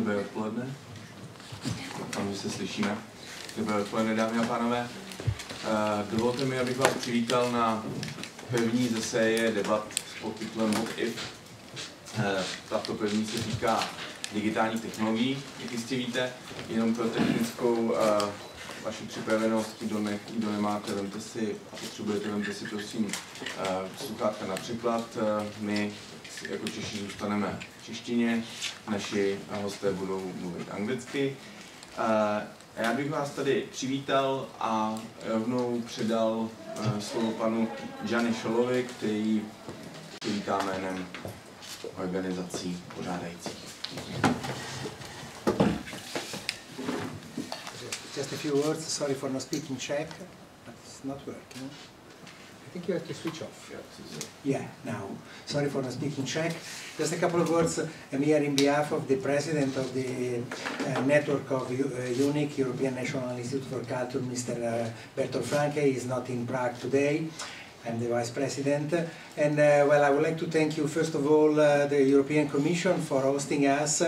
Dobré odpoledne. Doufám, že se slyšíme. Dobré odpoledne, dámy a pánové. Dovolte mi, abych vás přivítal na první ze série debat s podtitulem What if. Tato první se týká digitálních technologií, jak jistě víte. Jenom pro technickou vaši připravenost, kdo nemáte, vemte si a potřebujete, vemte si prosím sluchátka na překlad. My jako Češi zůstaneme v češtině, naši hosté budou mluvit anglicky. Já bych vás tady přivítal a rovnou předal slovo panu Gianni Schollovi, který přivítá jménem organizací pořádajících. Just a few words. Sorry for not speaking Czech, but it's not working. I think you have to switch off. Yeah, now. Sorry for not speaking Czech. Just a couple of words. I'm here in behalf of the president of the network of UNIC, European National Institute for Culture, Mr. Bertolt Franke. He is not in Prague today. I'm the vice president. And well, I would like to thank you, first of all, the European Commission for hosting us.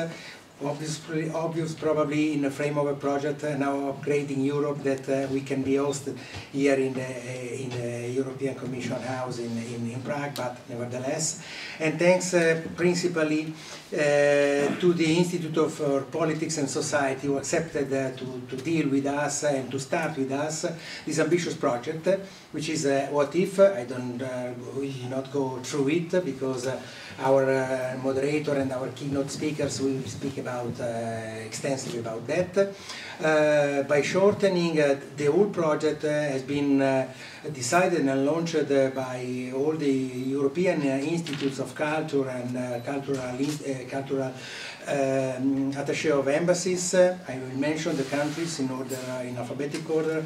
Obvious probably in the frame of a project now upgrading Europe that we can be hosted here in the European Commission house in Prague, but nevertheless. And thanks principally to the Institute for Politics and Society, who accepted to deal with us and to start with us this ambitious project, which is What If. I will not go through it because our moderator and our keynote speakers will speak about extensively about that. By shortening, the whole project has been decided and launched by all the European Institutes of Culture and cultural attaché of embassies. I will mention the countries in alphabetic order: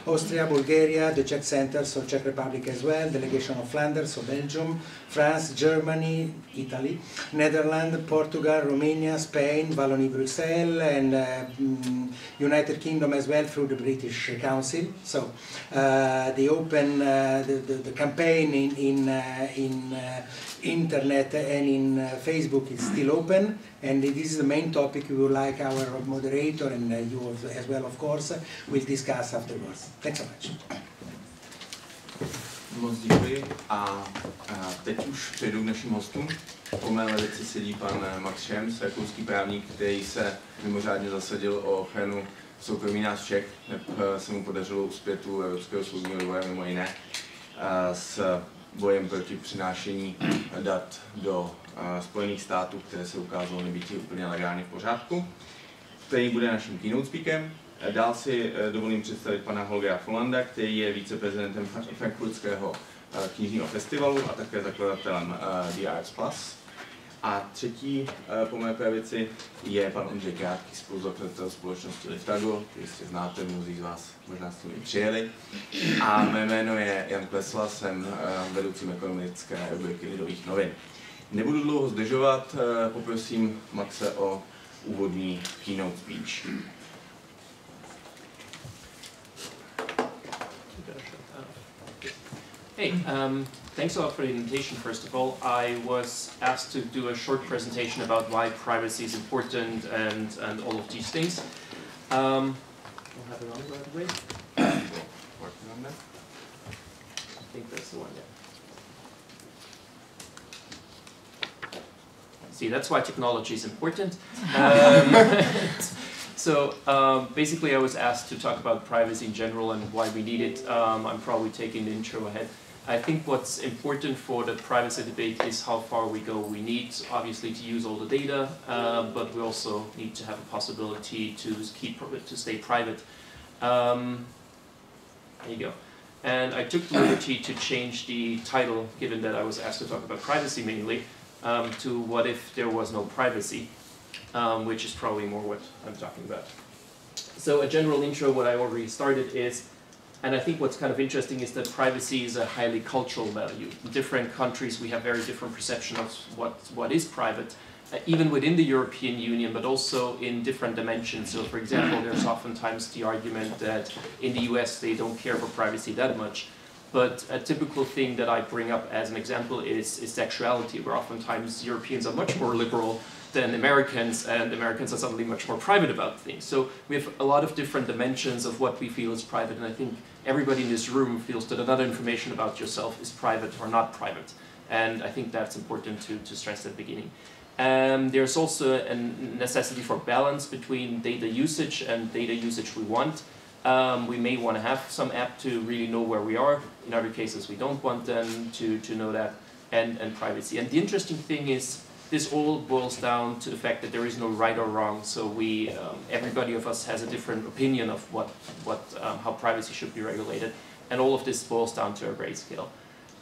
Austria, Bulgaria, the Czech Center, so Czech Republic as well, Delegation of Flanders, so Belgium, France, Germany, Italy, Netherlands, Portugal, Romania, Spain, Wallonie-Bruxelles, and United Kingdom as well through the British Council. So the campaign in internet and in Facebook is still open, and this is the main topic we would like our moderator and you as well, of course, will discuss afterwards. Thanks so much. Moc děkuji a teď už přejdu k našim hostům. Po mé levici sedí pan Max Schrems, rakouský právník, který se mimořádně zasadil o ochranu soukromí nás Čech, se mu podařilo uspět u Evropského soudního dvora mimo jiné s bojem proti přinášení dat do Spojených států, které se ukázalo nebýt úplně legálně v pořádku, který bude naším keynote speakerem. Dál si dovolím představit pana Holgera Vollanda, který je viceprezidentem Frankfurtského knižního festivalu a také zakladatelem The Arts Plus. A třetí po mé pravici je pan Ondřej Krátký, spoluzakladatel společnosti Liftago, který jistě znáte, mnozí z vás možná s tím přijeli. A mé jméno je Jan Klesla, jsem vedoucím ekonomické rubriky Lidových novin. Nebudu dlouho zdržovat, poprosím Maxe o úvodní keynote speech. Hey, thanks a lot for the invitation, first of all. I was asked to do a short presentation about why privacy is important and all of these things. We'll have it on right away. Working on that. I think that's the one, yeah. See, that's why technology is important. So basically I was asked to talk about privacy in general and why we need it. I'm probably taking the intro ahead. I think what's important for the privacy debate is how far we go. We need obviously to use all the data, but we also need to have a possibility to stay private. There you go. And I took the liberty to change the title, given that I was asked to talk about privacy mainly, to What If There Was No Privacy? Which is probably more what I'm talking about. So a general intro, what I already started is, and I think what's kind of interesting is that privacy is a highly cultural value. In different countries we have very different perception of what is private, even within the European Union, but also in different dimensions. So for example, there's oftentimes the argument that in the US they don't care for privacy that much. But a typical thing that I bring up as an example is sexuality, where oftentimes Europeans are much more liberal than Americans, and Americans are suddenly much more private about things. So we have a lot of different dimensions of what we feel is private, and I think everybody in this room feels that another information about yourself is private or not private. And I think that's important to stress at the beginning. There's also a necessity for balance between data usage and data usage we want. We may want to have some app to really know where we are. In other cases, we don't want them to know that, and privacy. And the interesting thing is, this all boils down to the fact that there is no right or wrong. So everybody of us has a different opinion of how privacy should be regulated, and all of this boils down to a grayscale.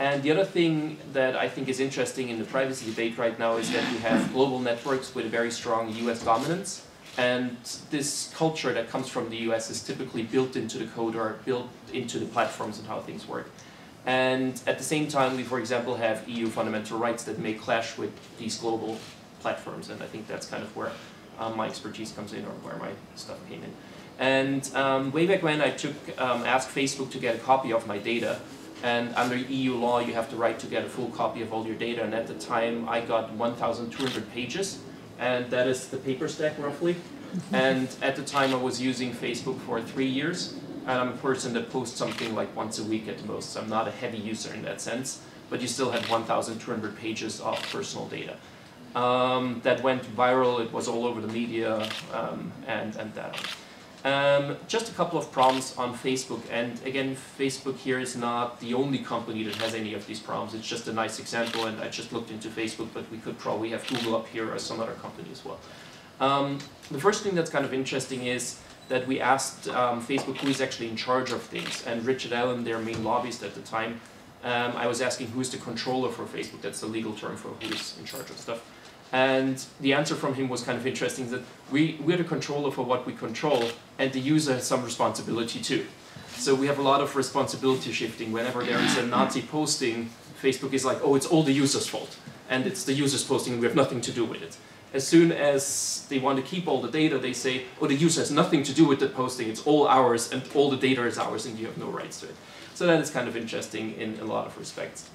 And the other thing that I think is interesting in the privacy debate right now is that we have global networks with a very strong US dominance. And this culture that comes from the US is typically built into the code or built into the platforms and how things work. And at the same time, we, for example, have EU fundamental rights that may clash with these global platforms. And I think that's kind of where my expertise comes in, or where my stuff came in. And way back when, I asked Facebook to get a copy of my data. And under EU law, you have the right to get a full copy of all your data. And at the time, I got 1,200 pages. And that is the paper stack, roughly. And at the time, I was using Facebook for 3 years. And I'm a person that posts something like once a week at the most. So I'm not a heavy user in that sense. But you still had 1,200 pages of personal data. That went viral. It was all over the media and that. Just a couple of problems on Facebook, and again, Facebook here is not the only company that has any of these problems. It's just a nice example, and I just looked into Facebook, but we could probably have Google up here or some other company as well. The first thing that's kind of interesting is that we asked Facebook who is actually in charge of things, and Richard Allen, their main lobbyist at the time, I was asking who is the controller for Facebook. That's the legal term for who is in charge of stuff. And the answer from him was kind of interesting, that we're the controller for what we control, and the user has some responsibility too. So we have a lot of responsibility shifting. Whenever there is a Nazi posting, Facebook is like, oh, it's all the user's fault. And it's the user's posting, and we have nothing to do with it. As soon as they want to keep all the data, they say, oh, the user has nothing to do with the posting, it's all ours, and all the data is ours, and you have no rights to it. So that is kind of interesting in a lot of respects.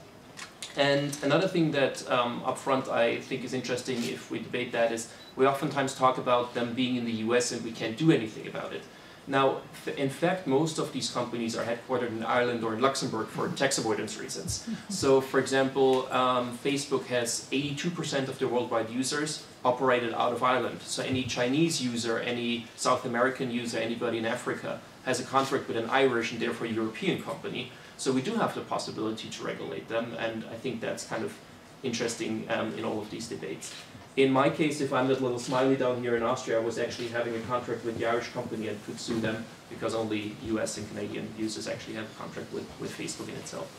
And another thing that up front I think is interesting if we debate that is we oftentimes talk about them being in the US and we can't do anything about it. Now, in fact, most of these companies are headquartered in Ireland or in Luxembourg for tax avoidance reasons. So, for example, Facebook has 82% of their worldwide users operated out of Ireland. So any Chinese user, any South American user, anybody in Africa has a contract with an Irish and therefore European company. So we do have the possibility to regulate them, and I think that's kind of interesting in all of these debates. In my case, if I'm that little smiley down here in Austria, I was actually having a contract with the Irish company and could sue them because only US and Canadian users actually have a contract with Facebook in itself.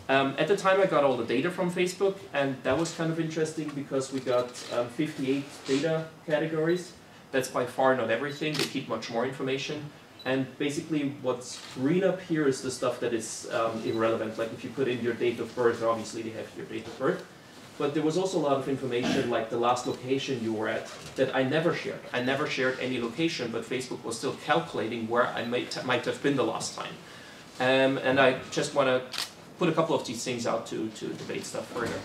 At the time I got all the data from Facebook, and that was kind of interesting because we got 58 data categories. That's by far not everything, they keep much more information. And basically what's green up here is the stuff that is irrelevant. Like if you put in your date of birth, obviously they have your date of birth. But there was also a lot of information like the last location you were at that I never shared. I never shared any location, but Facebook was still calculating where I might have been the last time. And I just want to put a couple of these things out to debate stuff further.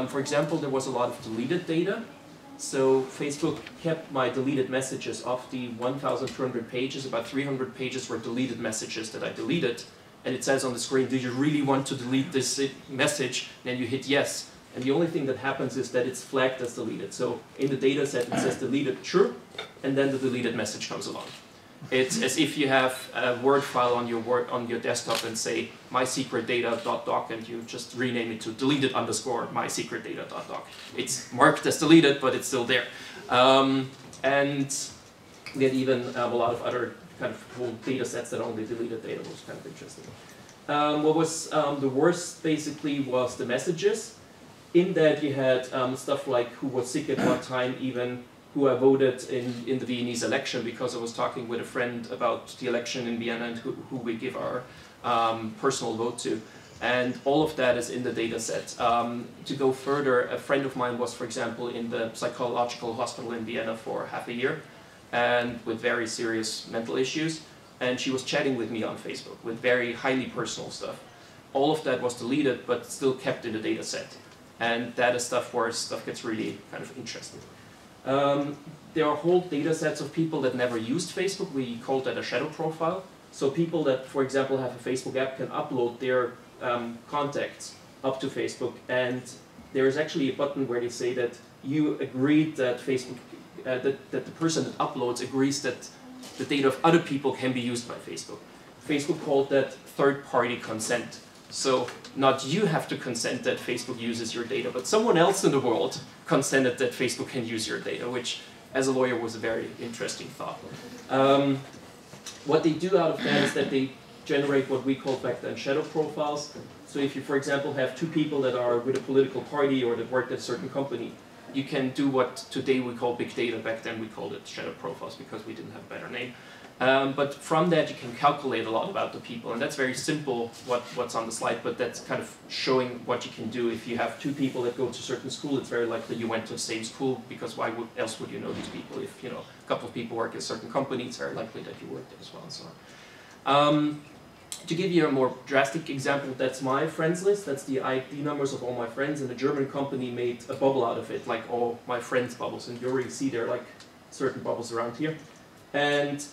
For example, there was a lot of deleted data. So Facebook kept my deleted messages. Of the 1,200 pages, about 300 pages were deleted messages that I deleted. And it says on the screen, do you really want to delete this message? And then you hit yes. And the only thing that happens is that it's flagged as deleted. So in the data set it says deleted true, and then the deleted message comes along. It's as if you have a Word file on your desktop and say mysecretdata.doc, and you just rename it to deleted_mysecretdata.doc. It's marked as deleted, but it's still there. And we had even a lot of other kind of whole data sets that only deleted data, was kind of interesting. What was the worst basically was the messages. In that you had stuff like who was sick at what time, even who I voted in the Viennese election, because I was talking with a friend about the election in Vienna and who we give our personal vote to. And all of that is in the data set. To go further, a friend of mine was, for example, in the psychological hospital in Vienna for half a year, and with very serious mental issues. And she was chatting with me on Facebook with very highly personal stuff. All of that was deleted, but still kept in the data set. And that is stuff where stuff gets really kind of interesting. There are whole data sets of people that never used Facebook. We call that a shadow profile. So people that, for example, have a Facebook app can upload their contacts up to Facebook, and there is actually a button where they say that you agreed that Facebook, that the person that uploads agrees that the data of other people can be used by Facebook. Facebook called that third-party consent. So not you have to consent that Facebook uses your data, but someone else in the world consented that Facebook can use your data, which as a lawyer was a very interesting thought. What they do out of that is that they generate what we called back then shadow profiles. So if you, for example, have two people that are with a political party or that worked at a certain company, you can do what today we call big data. Back then we called it shadow profiles because we didn't have a better name. But from that you can calculate a lot about the people, and that's very simple what's on the slide, but that's kind of showing what you can do. If you have two people that go to a certain school, it's very likely you went to the same school, because why else would you know these people? If a couple of people work at a certain company, it's very likely that you work there as well, and so on. To give you a more drastic example, that's my friends list. That's the ID numbers of all my friends, and a German company made a bubble out of it, like all my friends bubbles, and you already see there are like certain bubbles around here. And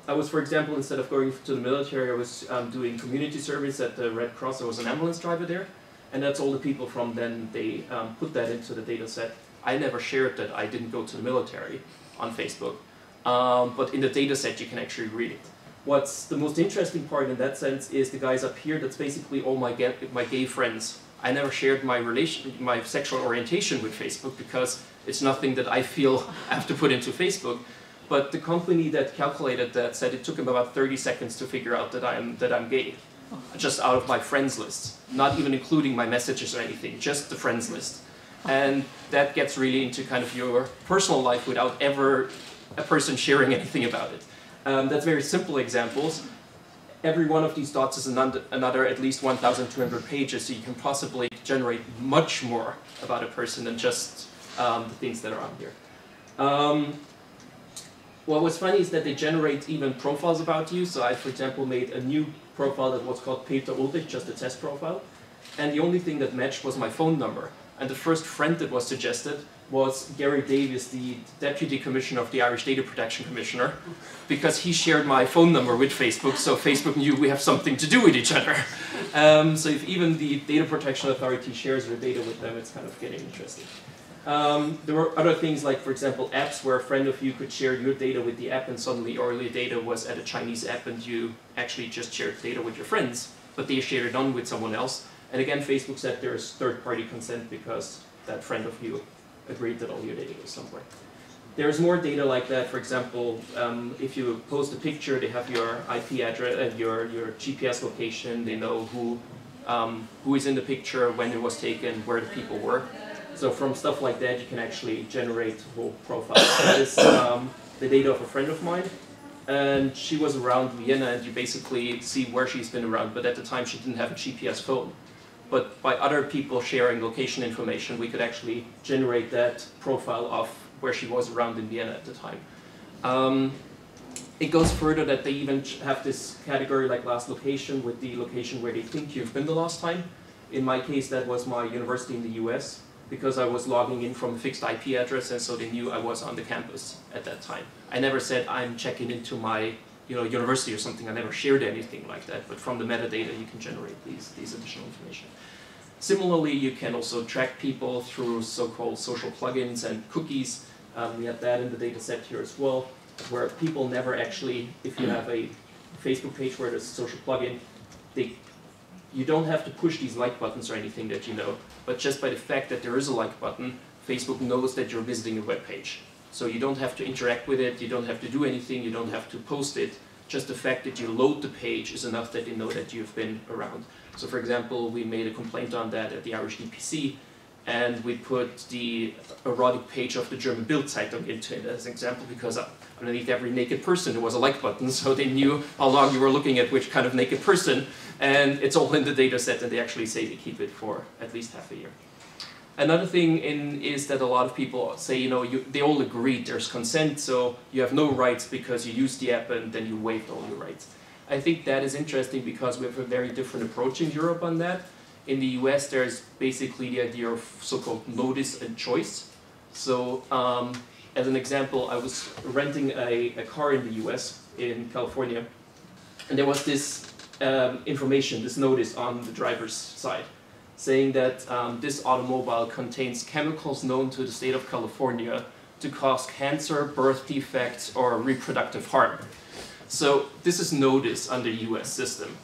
I was, for example, instead of going to the military, I was doing community service at the Red Cross. I was an ambulance driver there, and that's all the people from then. They put that into the data set. I never shared that I didn't go to the military on Facebook, but in the data set you can actually read it. What's the most interesting part in that sense is the guys up here. That's basically all my gay friends. I never shared my sexual orientation with Facebook because it's nothing that I feel I have to put into Facebook. But the company that calculated that said it took them about 30 seconds to figure out that I'm gay, just out of my friends list, not even including my messages or anything, just the friends list. And that gets really into kind of your personal life without ever a person sharing anything about it. That's very simple examples. Every one of these dots is another at least 1,200 pages, so you can possibly generate much more about a person than just the things that are on here. What was funny is that they generate even profiles about you. So I, for example, made a new profile that was called Peter Ulrich, just a test profile. And the only thing that matched was my phone number. And the first friend that was suggested was Gary Davies, the Deputy Commissioner of the Irish Data Protection Commissioner, because he shared my phone number with Facebook, so Facebook knew we have something to do with each other. So if even the Data Protection Authority shares your data with them, it's kind of getting interesting. There were other things like, for example, apps where a friend of you could share your data with the app, and suddenly your data was at a Chinese app and you actually just shared data with your friends, but they shared it on with someone else. And again, Facebook said there's third-party consent because that friend of you agreed that all your data was somewhere. There's more data like that. For example, if you post a picture, they have your IP address and your GPS location. They know who is in the picture, when it was taken, where the people were. So from stuff like that, you can actually generate whole profiles. That is the data of a friend of mine, and she was around Vienna, and you basically see where she's been around. But at the time, she didn't have a GPS phone. But by other people sharing location information, we could actually generate that profile of where she was around in Vienna at the time. It goes further that they even have this category like last location with the location where they think you've been the last time. In my case, that was my university in the US, because I was logging in from a fixed IP address, and so they knew I was on the campus at that time. I never said I'm checking into my university or something. I never shared anything like that, but from the metadata you can generate these additional information. Similarly, you can also track people through so-called social plugins and cookies. We have that in the data set here as well, where people never actually, if you have a Facebook page where there's a social plugin, you don't have to push these like buttons or anything that you know, but just by the fact that there is a like button, Facebook knows that you're visiting a web page. So you don't have to interact with it, you don't have to do anything, you don't have to post it. Just the fact that you load the page is enough that they know that you've been around. So for example, we made a complaint on that at the Irish DPC, and we put the erotic page of the German Bild Zeitung into it as an example, because underneath every naked person there was a like button, so they knew how long you were looking at which kind of naked person, and it's all in the data set, and they actually say they keep it for at least half a year. Another thing is that a lot of people say, they all agreed there's consent, so you have no rights because you used the app and then you waived all your rights. I think that is interesting because we have a very different approach in Europe on that. In the US, there's basically the idea of so-called notice and choice. So as an example, I was renting a car in the US, in California, and there was this information, this notice on the driver's side, saying that this automobile contains chemicals known to the state of California to cause cancer, birth defects, or reproductive harm. So this is notice under US system.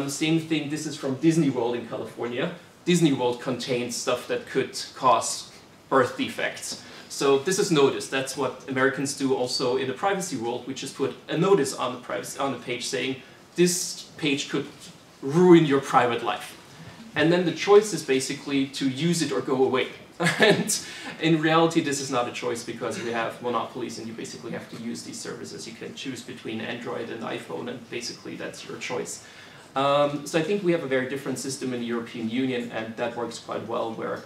Same thing, this is from Disney World in California. Disney World contains stuff that could cause birth defects. So this is notice. That's what Americans do also in the privacy world. We just put a notice on the page saying this page could ruin your private life. And then the choice is basically to use it or go away. And in reality, this is not a choice because we have monopolies and you basically have to use these services. You can choose between Android and iPhone and basically that's your choice. So I think we have a very different system in the European Union and that works quite well where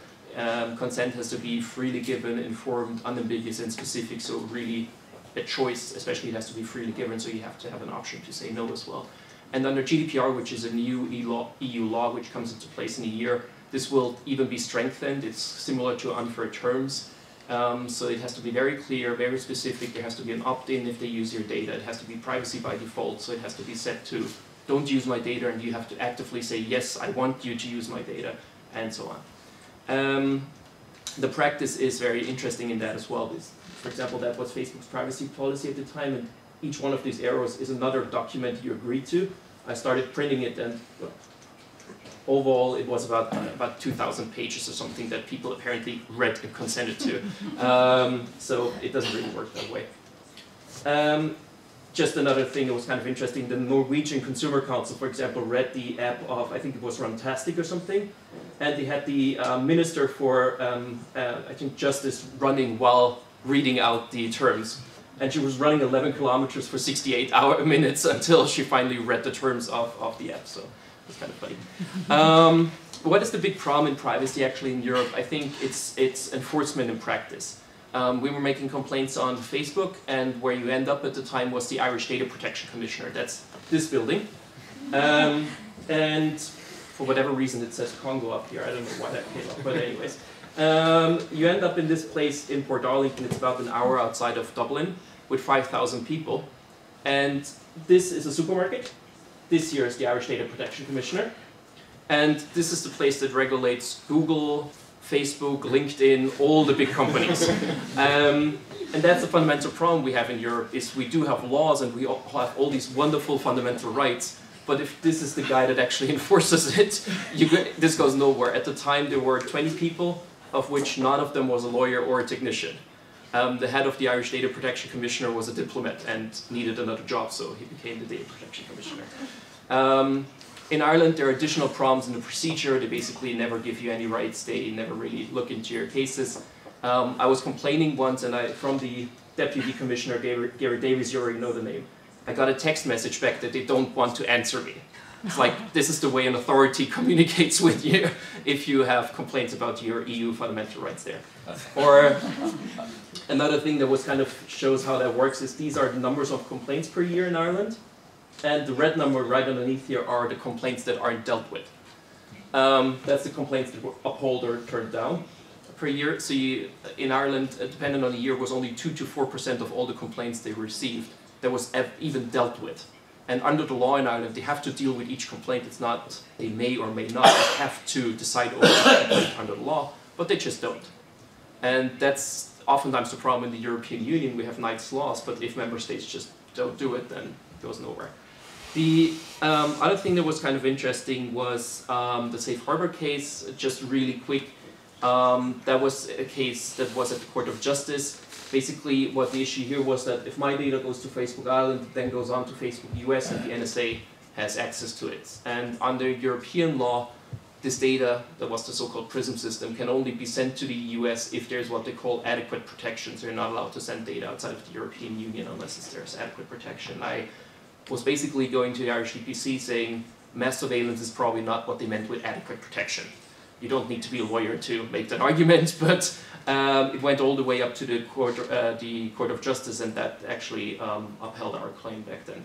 consent has to be freely given, informed, unambiguous and specific, so really a choice, especially it has to be freely given, so you have to have an option to say no as well. And under GDPR, which is a new EU law which comes into place in a year, this will even be strengthened. It's similar to unfair terms. So it has to be very clear, very specific. There has to be an opt-in if they use your data. It has to be privacy by default, so it has to be set to don't use my data, and you have to actively say, yes, I want you to use my data, and so on. The practice is very interesting in that as well. For example, that was Facebook's privacy policy at the time, and each one of these arrows is another document you agreed to. I started printing it, and well, overall it was about 2,000 pages or something that people apparently read and consented to. So it doesn't really work that way. Just another thing that was kind of interesting, the Norwegian Consumer Council, for example, read the app of, I think it was Runtastic or something, and they had the Minister for, I think, Justice running while reading out the terms. And she was running 11 kilometers for 68 minutes until she finally read the terms of the app, so it's kind of funny. What is the big problem in privacy actually in Europe? I think it's enforcement in practice. We were making complaints on Facebook, and where you end up at the time was the Irish Data Protection Commissioner. That's this building. And for whatever reason it says Congo up here. I don't know why that came up, but anyways. You end up in this place in Portarlington. It's about an hour outside of Dublin with 5,000 people. And this is a supermarket. This here is the Irish Data Protection Commissioner. And this is the place that regulates Google, Facebook, LinkedIn, all the big companies. And that's the fundamental problem we have in Europe, is we do have laws and we have all these wonderful fundamental rights, but if this is the guy that actually enforces it, this goes nowhere. At the time there were 20 people, of which none of them was a lawyer or a technician. The head of the Irish Data Protection Commissioner was a diplomat and needed another job, so he became the Data Protection Commissioner. In Ireland, there are additional problems in the procedure. They basically never give you any rights. They never really look into your cases. I was complaining once, and from the Deputy Commissioner, Gary Davies, you already know the name, I got a text message back that they don't want to answer me. It's like, this is the way an authority communicates with you if you have complaints about your EU fundamental rights there. Or another thing that was kind of shows how that works is these are the numbers of complaints per year in Ireland. And the red number right underneath here are the complaints that aren't dealt with. That's the complaints that were upheld or turned down per year. So in Ireland, depending on the year, was only 2 to 4% of all the complaints they received that was even dealt with. And under the law in Ireland, they have to deal with each complaint. It's not they may or may not. They have to decide over each complaint under the law, but they just don't. And that's oftentimes the problem in the European Union. We have nice laws, but if member states just don't do it, then it goes nowhere. The other thing that was kind of interesting was the safe harbor case. Just really quick, that was a case that was at the Court of Justice. Basically, what the issue here was that if my data goes to Facebook Ireland, it then goes on to Facebook US, and the NSA has access to it. And under European law, this data, that was the so-called PRISM system, can only be sent to the US if there's what they call adequate protection. So you're not allowed to send data outside of the European Union unless there's adequate protection. I was basically going to the Irish DPC saying mass surveillance is probably not what they meant with adequate protection. You don't need to be a lawyer to make that argument, but it went all the way up to the Court of Justice, and that actually upheld our claim back then.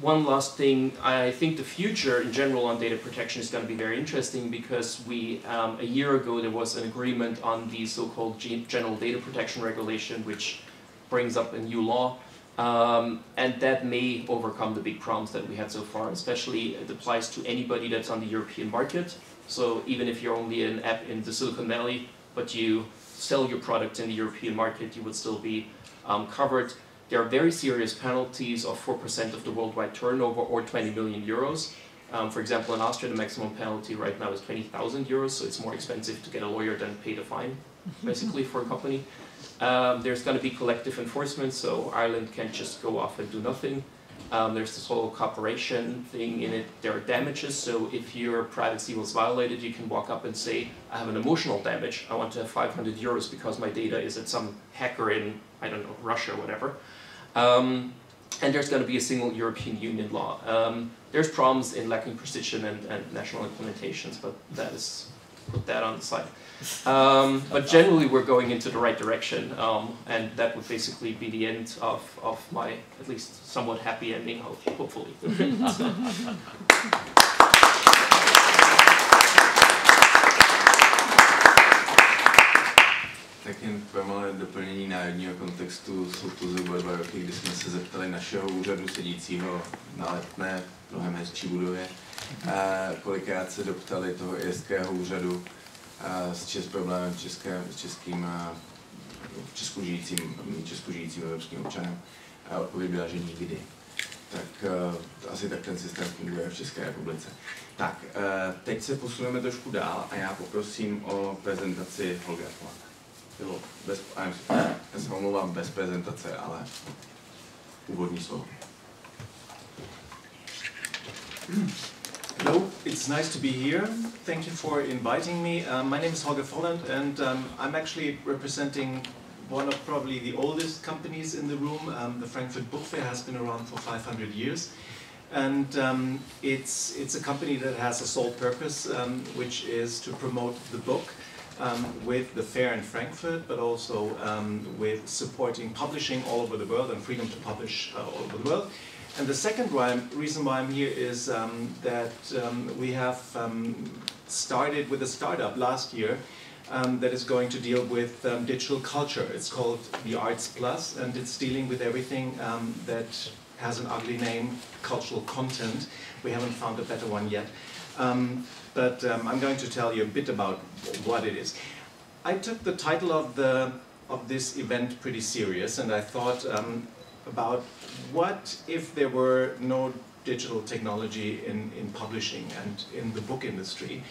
one last thing, I think the future in general on data protection is going to be very interesting because a year ago there was an agreement on the so-called General Data Protection Regulation, which brings up a new law, and that may overcome the big problems that we had so far. Especially it applies to anybody that's on the European market. So even if you're only an app in the Silicon Valley, but you sell your product in the European market, you would still be covered. There are very serious penalties of 4% of the worldwide turnover or 20 million euros. For example, in Austria, the maximum penalty right now is 20,000 euros, so it's more expensive to get a lawyer than pay the fine, basically, for a company. There's going to be collective enforcement, so Ireland can't just go off and do nothing. There's this whole cooperation thing in it. There are damages, so if your privacy was violated, you can walk up and say, I have an emotional damage, I want to have 500 euros because my data is at some hacker in, I don't know, Russia or whatever. And there's going to be a single European Union law. There's problems in lacking precision and national implementations, but put that on the side. But generally we're going into the right direction, and that would basically be the end of my, at least somewhat happy ending, hopefully. Tak jen pro malé doplnění národního kontextu, jsou to zhruba 2 roky, kdy jsme se zeptali našeho úřadu sedícího na Letné, mnohem hezčí budově, kolikrát se doptali toho irského úřadu s problémem česku žijícím evropským občanem. A odpověď byla, že nikdy. Tak asi tak ten systém funguje v České republice. Tak, teď se posuneme trošku dál a já poprosím o prezentaci Holgera. Já se omlouvám, bez prezentace, ale úvodní slovo. Hello, it's nice to be here. Thank you for inviting me. My name is Holger Volland, and I'm actually representing one of probably the oldest companies in the room. The Frankfurt Book Fair has been around for 500 years. And it's a company that has a sole purpose, which is to promote the book with the fair in Frankfurt, but also with supporting publishing all over the world and freedom to publish all over the world. And the second reason why I'm here is that we have started with a startup last year that is going to deal with digital culture. It's called the Arts Plus, and it's dealing with everything that has an ugly name, cultural content. We haven't found a better one yet. But I'm going to tell you a bit about what it is. I took the title of this event pretty serious, and I thought about what if there were no digital technology in publishing and in the book industry.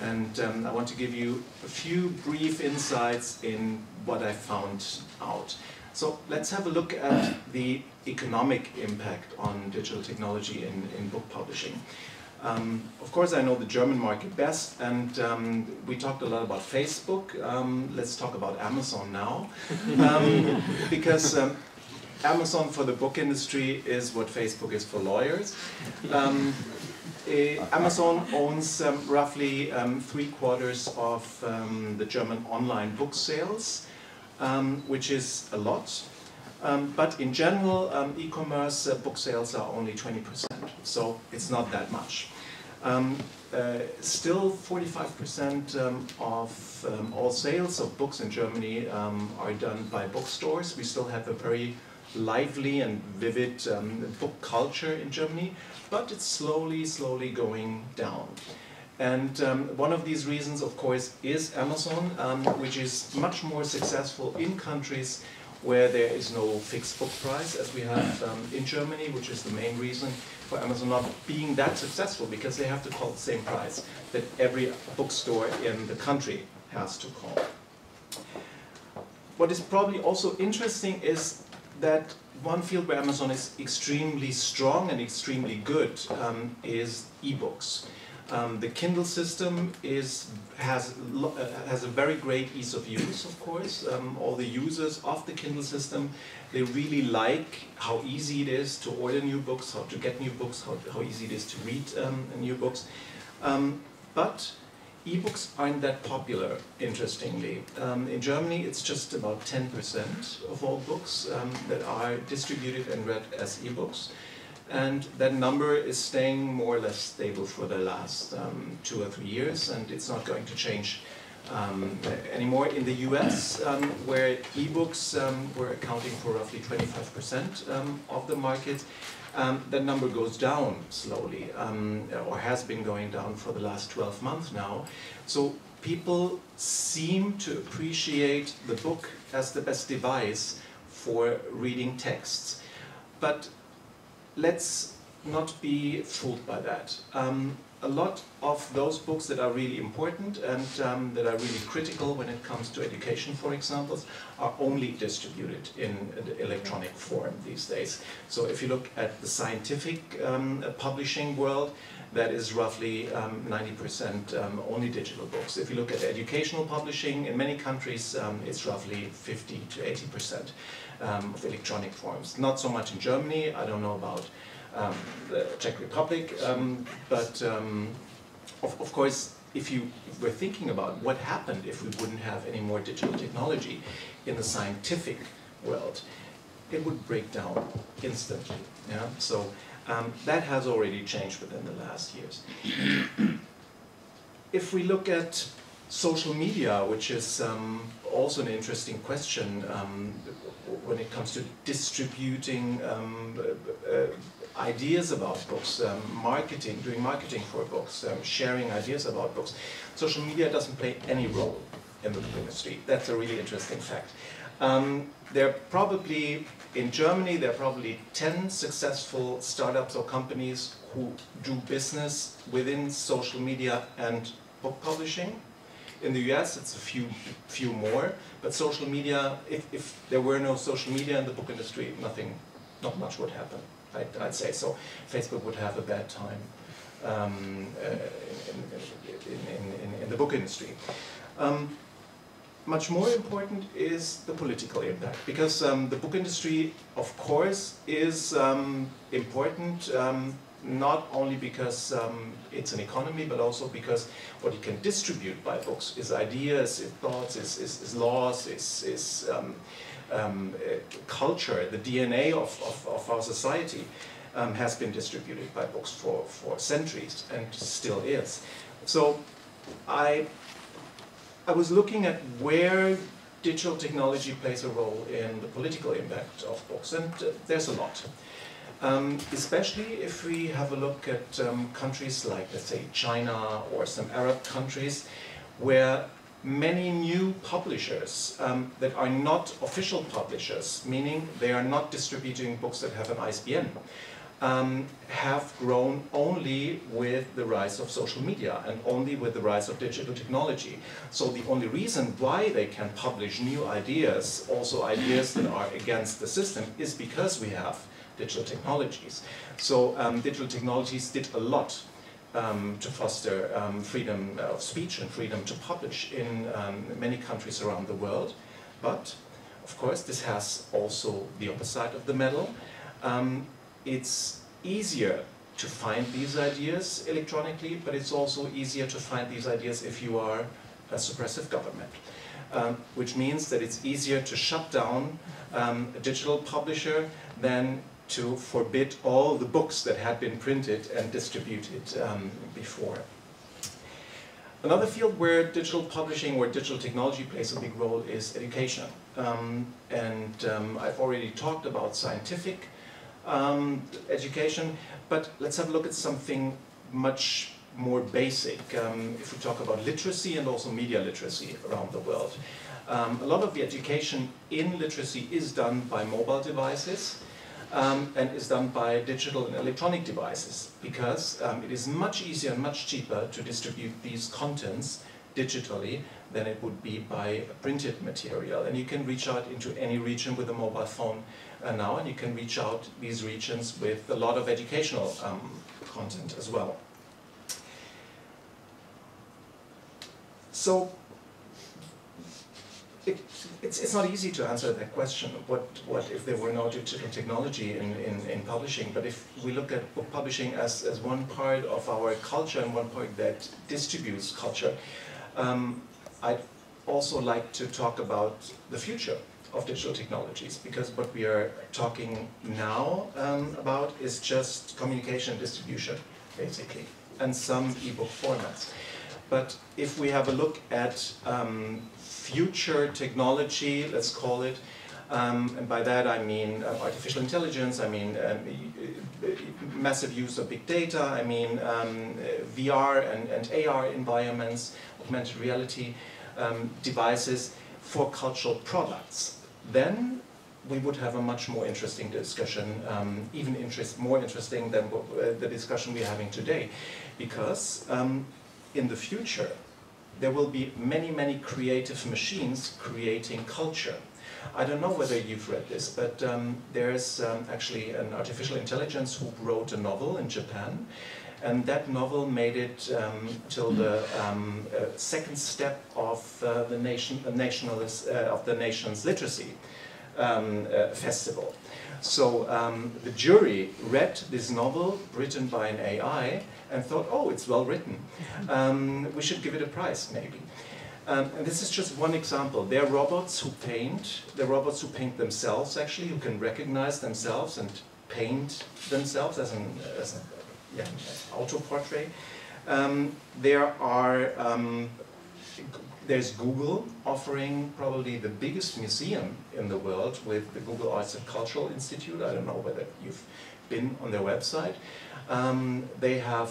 And I want to give you a few brief insights in what I found out. So let's have a look at the economic impact on digital technology in book publishing. Of course, I know the German market best, and we talked a lot about Facebook. Let's talk about Amazon now, because Amazon for the book industry is what Facebook is for lawyers. Amazon owns roughly 3/4 of the German online book sales, which is a lot. But in general, e-commerce book sales are only 20%, so it's not that much. Still, 45% of all sales of books in Germany are done by bookstores. We still have a very lively and vivid book culture in Germany, but it's slowly going down. And one of these reasons, of course, is Amazon, which is much more successful in countries where there is no fixed book price, as we have in Germany, which is the main reason for Amazon not being that successful, because they have to call the same price that every bookstore in the country has to call. What is probably also interesting is that one field where Amazon is extremely strong and extremely good is e-books. The Kindle system has a very great ease of use, of course. All the users of the Kindle system, they really like how easy it is to order new books, how to get new books, how easy it is to read new books. But e-books aren't that popular, interestingly. In Germany, it's just about 10% of all books that are distributed and read as e-books. and that number is staying more or less stable for the last 2 or 3 years, and it's not going to change anymore. In the US, where ebooks were accounting for roughly 25% of the market, that number goes down slowly, or has been going down for the last 12 months now. So people seem to appreciate the book as the best device for reading texts. But let's not be fooled by that. A lot of those books that are really important and that are really critical when it comes to education, for example, are only distributed in the electronic form these days. So if you look at the scientific publishing world, that is roughly 90% only digital books. If you look at educational publishing, in many countries it's roughly 50 to 80% of electronic forms. Not so much in Germany, I don't know about the Czech Republic, but of course, if we're thinking about what happened if we wouldn't have any more digital technology in the scientific world, it would break down instantly. Yeah? So that has already changed within the last years. If we look at social media, which is also an interesting question when it comes to distributing ideas about books, doing marketing for books, sharing ideas about books. Social media doesn't play any role in the book industry. That's a really interesting fact. There are probably, in Germany, there are probably 10 successful startups or companies who do business within social media and book publishing. In the US, it's a few more, but social media, if there were no social media in the book industry, not much would happen. I'd say so. Facebook would have a bad time in the book industry. Much more important is the political impact, because the book industry, of course, is important, not only because it's an economy, but also because what you can distribute by books is ideas, is thoughts, is laws, is culture. The DNA of our society has been distributed by books for centuries and still is. So I was looking at where digital technology plays a role in the political impact of books, and there's a lot. Especially if we have a look at countries like, let's say, China or some Arab countries, where many new publishers that are not official publishers, meaning they are not distributing books that have an ISBN, have grown only with the rise of social media and only with the rise of digital technology. So the only reason why they can publish new ideas, also ideas that are against the system, is because we have digital technologies. So digital technologies did a lot to foster freedom of speech and freedom to publish in many countries around the world. But, of course, this has also the opposite side of the medal. It's easier to find these ideas electronically, but it's also easier to find these ideas if you are a suppressive government. Which means that it's easier to shut down a digital publisher than to forbid all the books that had been printed and distributed before. Another field where digital publishing or digital technology plays a big role is education. I've already talked about scientific education, but let's have a look at something much more basic. If we talk about literacy and also media literacy around the world. A lot of the education in literacy is done by mobile devices. And is done by digital and electronic devices, because it is much easier and much cheaper to distribute these contents digitally than it would be by printed material. And you can reach out into any region with a mobile phone now, and you can reach out these regions with a lot of educational content as well. So it's not easy to answer that question, what if there were no digital technology in publishing, but if we look at book publishing as one part of our culture and one part that distributes culture, I'd also like to talk about the future. of digital technologies, because what we are talking now about is just communication and distribution, basically, and some ebook formats. But if we have a look at future technology, let's call it, and by that I mean artificial intelligence, I mean massive use of big data, I mean VR and AR environments, augmented reality devices for cultural products, then we would have a much more interesting discussion, even more interesting than the discussion we're having today. Because in the future, there will be many, many creative machines creating culture. I don't know whether you've read this, but there's actually an artificial intelligence who wrote a novel in Japan, and that novel made it till the second step of the nation's literacy festival. So the jury read this novel written by an AI and thought, oh, it's well written. We should give it a prize, maybe. And this is just one example. There are robots who paint. There are robots who paint themselves, actually, who can recognize themselves and paint themselves as an auto-portrait. There's Google offering probably the biggest museum in the world with the Google Arts and Cultural Institute. I don't know whether you've been on their website. They are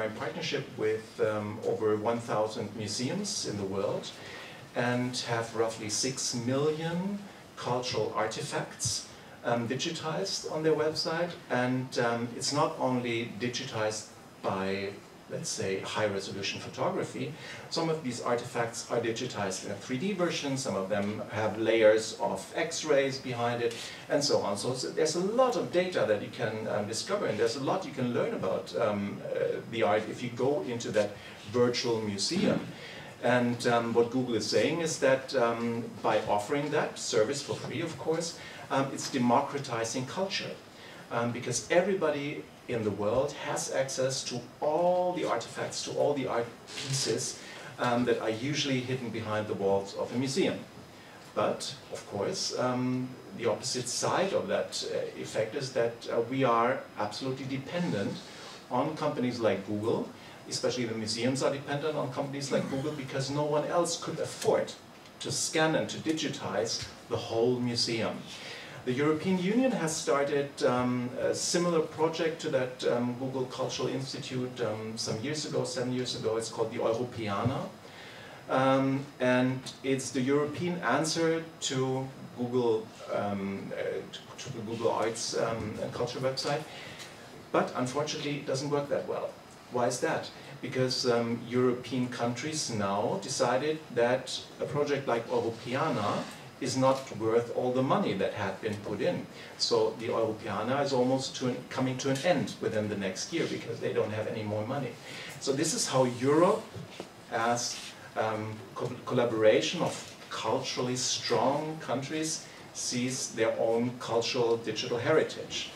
in partnership with over 1,000 museums in the world and have roughly 6 million cultural artifacts digitized on their website. And it's not only digitized by, let's say, high-resolution photography. Some of these artifacts are digitized in a 3D version, some of them have layers of X-rays behind it, and so on. So there's a lot of data that you can discover, and there's a lot you can learn about the art if you go into that virtual museum. And what Google is saying is that by offering that service for free, of course, it's democratizing culture. Because everybody in the world has access to all the artifacts, to all the art pieces that are usually hidden behind the walls of a museum. But, of course, the opposite side of that effect is that we are absolutely dependent on companies like Google, especially the museums are dependent on companies like Google, because no one else could afford to scan and to digitize the whole museum. The European Union has started a similar project to that Google Cultural Institute some years ago, 7 years ago. It's called the Europeana. And it's the European answer to Google, to the Google Arts and Culture website. But unfortunately, it doesn't work that well. Why is that? Because European countries now decided that a project like Europeana is not worth all the money that had been put in. So the Europeana is almost coming to an end within the next year because they don't have any more money. So this is how Europe, as collaboration of culturally strong countries, sees their own cultural digital heritage.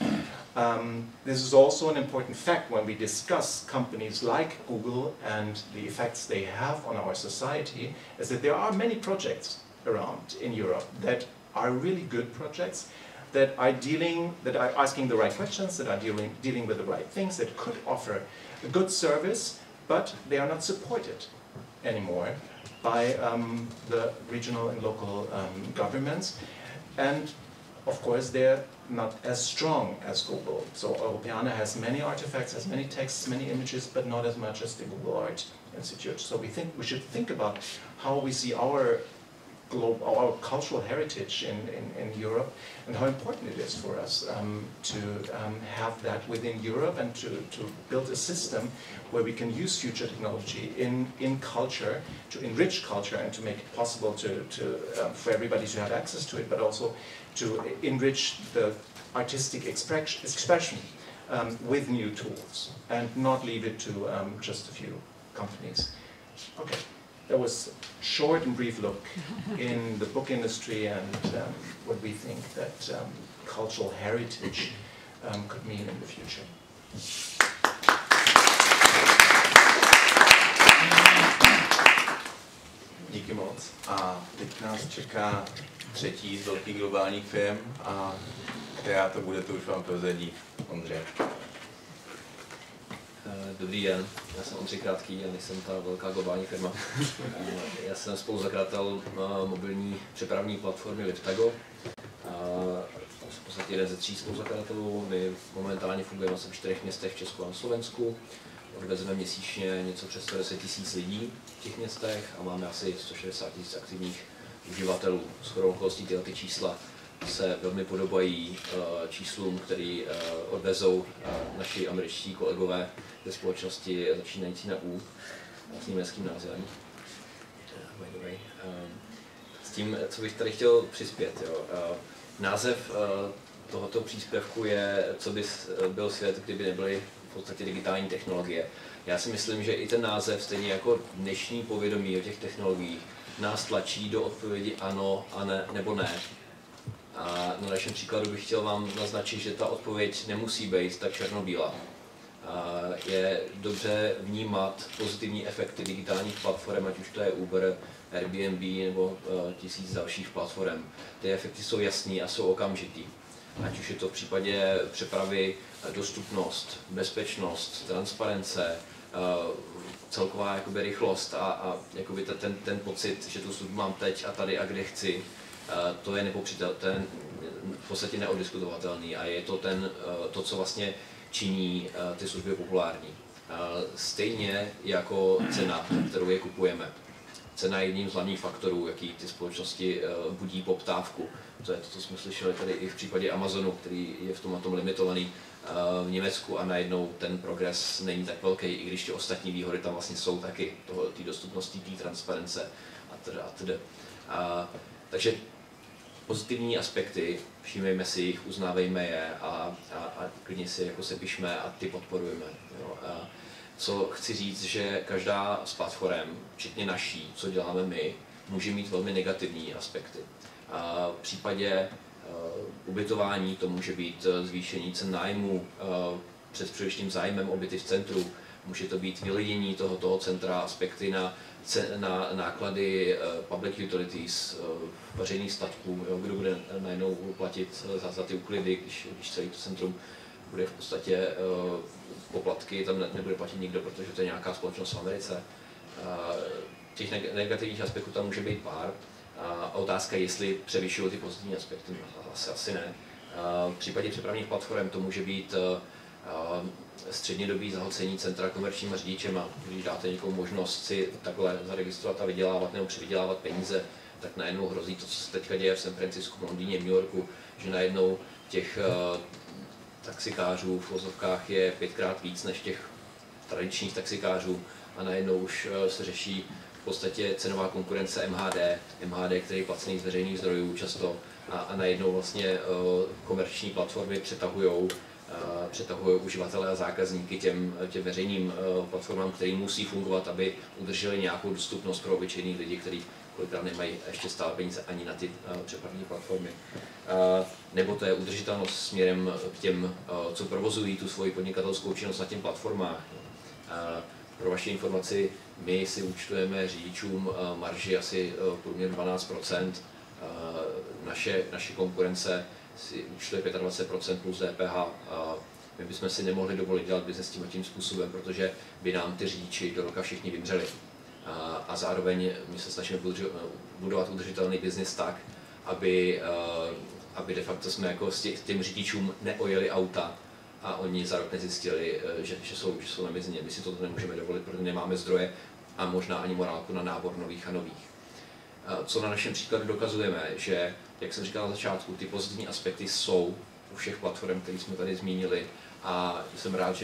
This is also an important fact when we discuss companies like Google and the effects they have on our society, is that there are many projects around in Europe that are really good projects, that are asking the right questions, that are dealing with the right things, that could offer a good service, but they are not supported anymore by the regional and local governments. And of course, they're not as strong as Google. So Europeana has many artifacts, has many texts, many images, but not as much as the Google Art Institute. So we should think about how we see our cultural heritage in Europe and how important it is for us to have that within Europe and to build a system where we can use future technology in culture to enrich culture and to make it possible for everybody to have access to it, but also to enrich the artistic expression with new tools and not leave it to just a few companies. Okay. That was a short and brief look in the book industry and what we think that cultural heritage could mean in the future. Díky moc. A teď nás čeká třetí z velkých globálních firm a která to bude, to už vám prozradí Ondřej. Dobrý den, já jsem Ondřej Krátký a nejsem ta velká globální firma. Já jsem spoluzakladatel mobilní přepravní platformy Liftago. Jsem v podstatě jeden ze 3 spoluzakladatelů. My momentálně fungujeme v 4 městech v Česku a na Slovensku. Odvezeme měsíčně něco přes 110 000 lidí v těch městech a máme asi 160 000 aktivních uživatelů. Shodou okolností tyhle čísla se velmi podobají číslům, které odvezou naši američtí kolegové ze společnosti začínající na U s německým názvem. S tím, co bych tady chtěl přispět. Jo. Název tohoto příspěvku je, co by byl svět, kdyby nebyly v podstatě digitální technologie. Já si myslím, že i ten název, stejně jako dnešní povědomí o těch technologiích, nás tlačí do odpovědi ano a ne, nebo ne. A na našem příkladu bych chtěl vám naznačit, že ta odpověď nemusí být tak černobílá. Je dobře vnímat pozitivní efekty digitálních platform, ať už to je Uber, Airbnb nebo 1000 dalších platform. Ty efekty jsou jasný a jsou okamžitý. Ať už je to v případě přepravy dostupnost, bezpečnost, transparence, celková jakoby rychlost a jakoby ten pocit, že tu službu mám teď a tady a kde chci, to je nepopřitelné, v podstatě neodiskutovatelný a je to to, co vlastně činí ty služby populární. Stejně jako cena, kterou je kupujeme. Cena je jedním z hlavních faktorů, jaký ty společnosti budí poptávku. To je to, co jsme slyšeli tady i v případě Amazonu, který je v tom limitovaný v Německu a najednou ten progres není tak velký, i když ty ostatní výhody tam vlastně jsou taky, té dostupnosti, té transparence atd. Takže pozitivní aspekty, všímejme si jich, uznávejme je a klidně si jako sepišme a ty podporujeme. Jo. Co chci říct, že každá z platform, včetně naší, co děláme my, může mít velmi negativní aspekty. V případě ubytování to může být zvýšení cen nájmu před především zájmem o byty v centru, může to být vylidění toho centra, aspekty na náklady public utilities, veřejných statků, kdo bude najednou platit za ty úklidy, když celý to centrum bude v podstatě poplatky, tam nebude platit nikdo, protože to je nějaká společnost v Americe. Těch negativních aspektů tam může být pár. A otázka je, jestli převyšují ty pozitivní aspekty, asi ne. V případě přepravních platform to může být střednědobý zahlcení centra komerčníma řidičema. Když dáte někomu možnost si takhle zaregistrovat a vydělávat nebo přivydělávat peníze, tak najednou hrozí to, co se teďka děje v San Francisku, v Londýně, v New Yorku, že najednou těch taxikářů v vozovkách je 5krát víc než těch tradičních taxikářů a najednou už se řeší v podstatě cenová konkurence MHD, který je placený z veřejných zdrojů často a najednou vlastně komerční platformy přetahují uživatele a zákazníky těm veřejným platformám, které musí fungovat, aby udrželi nějakou dostupnost pro obyčejný lidi, kteří kolikrát nemají ještě stále peníze ani na ty přepravní platformy. Nebo to je udržitelnost směrem k těm, co provozují tu svoji podnikatelskou činnost na těm platformách. Pro vaši informaci, my si účtujeme řidičům marži asi průměr 12%, naše konkurence si účtuje 25% plus DPH. My bychom si nemohli dovolit dělat biznes tím způsobem, protože by nám ty řidiči do roka všichni vymřeli. A zároveň my se snažíme budovat udržitelný biznis tak, aby de facto jsme jako s těm řidičům neojeli auta a oni za rok nezjistili, že jsou na mizině. My si to nemůžeme dovolit, protože nemáme zdroje a možná ani morálku na nábor nových a nových. Co na našem příkladu dokazujeme, že, jak jsem říkal na začátku, ty pozitivní aspekty jsou u všech platform, které jsme tady zmínili a jsem rád,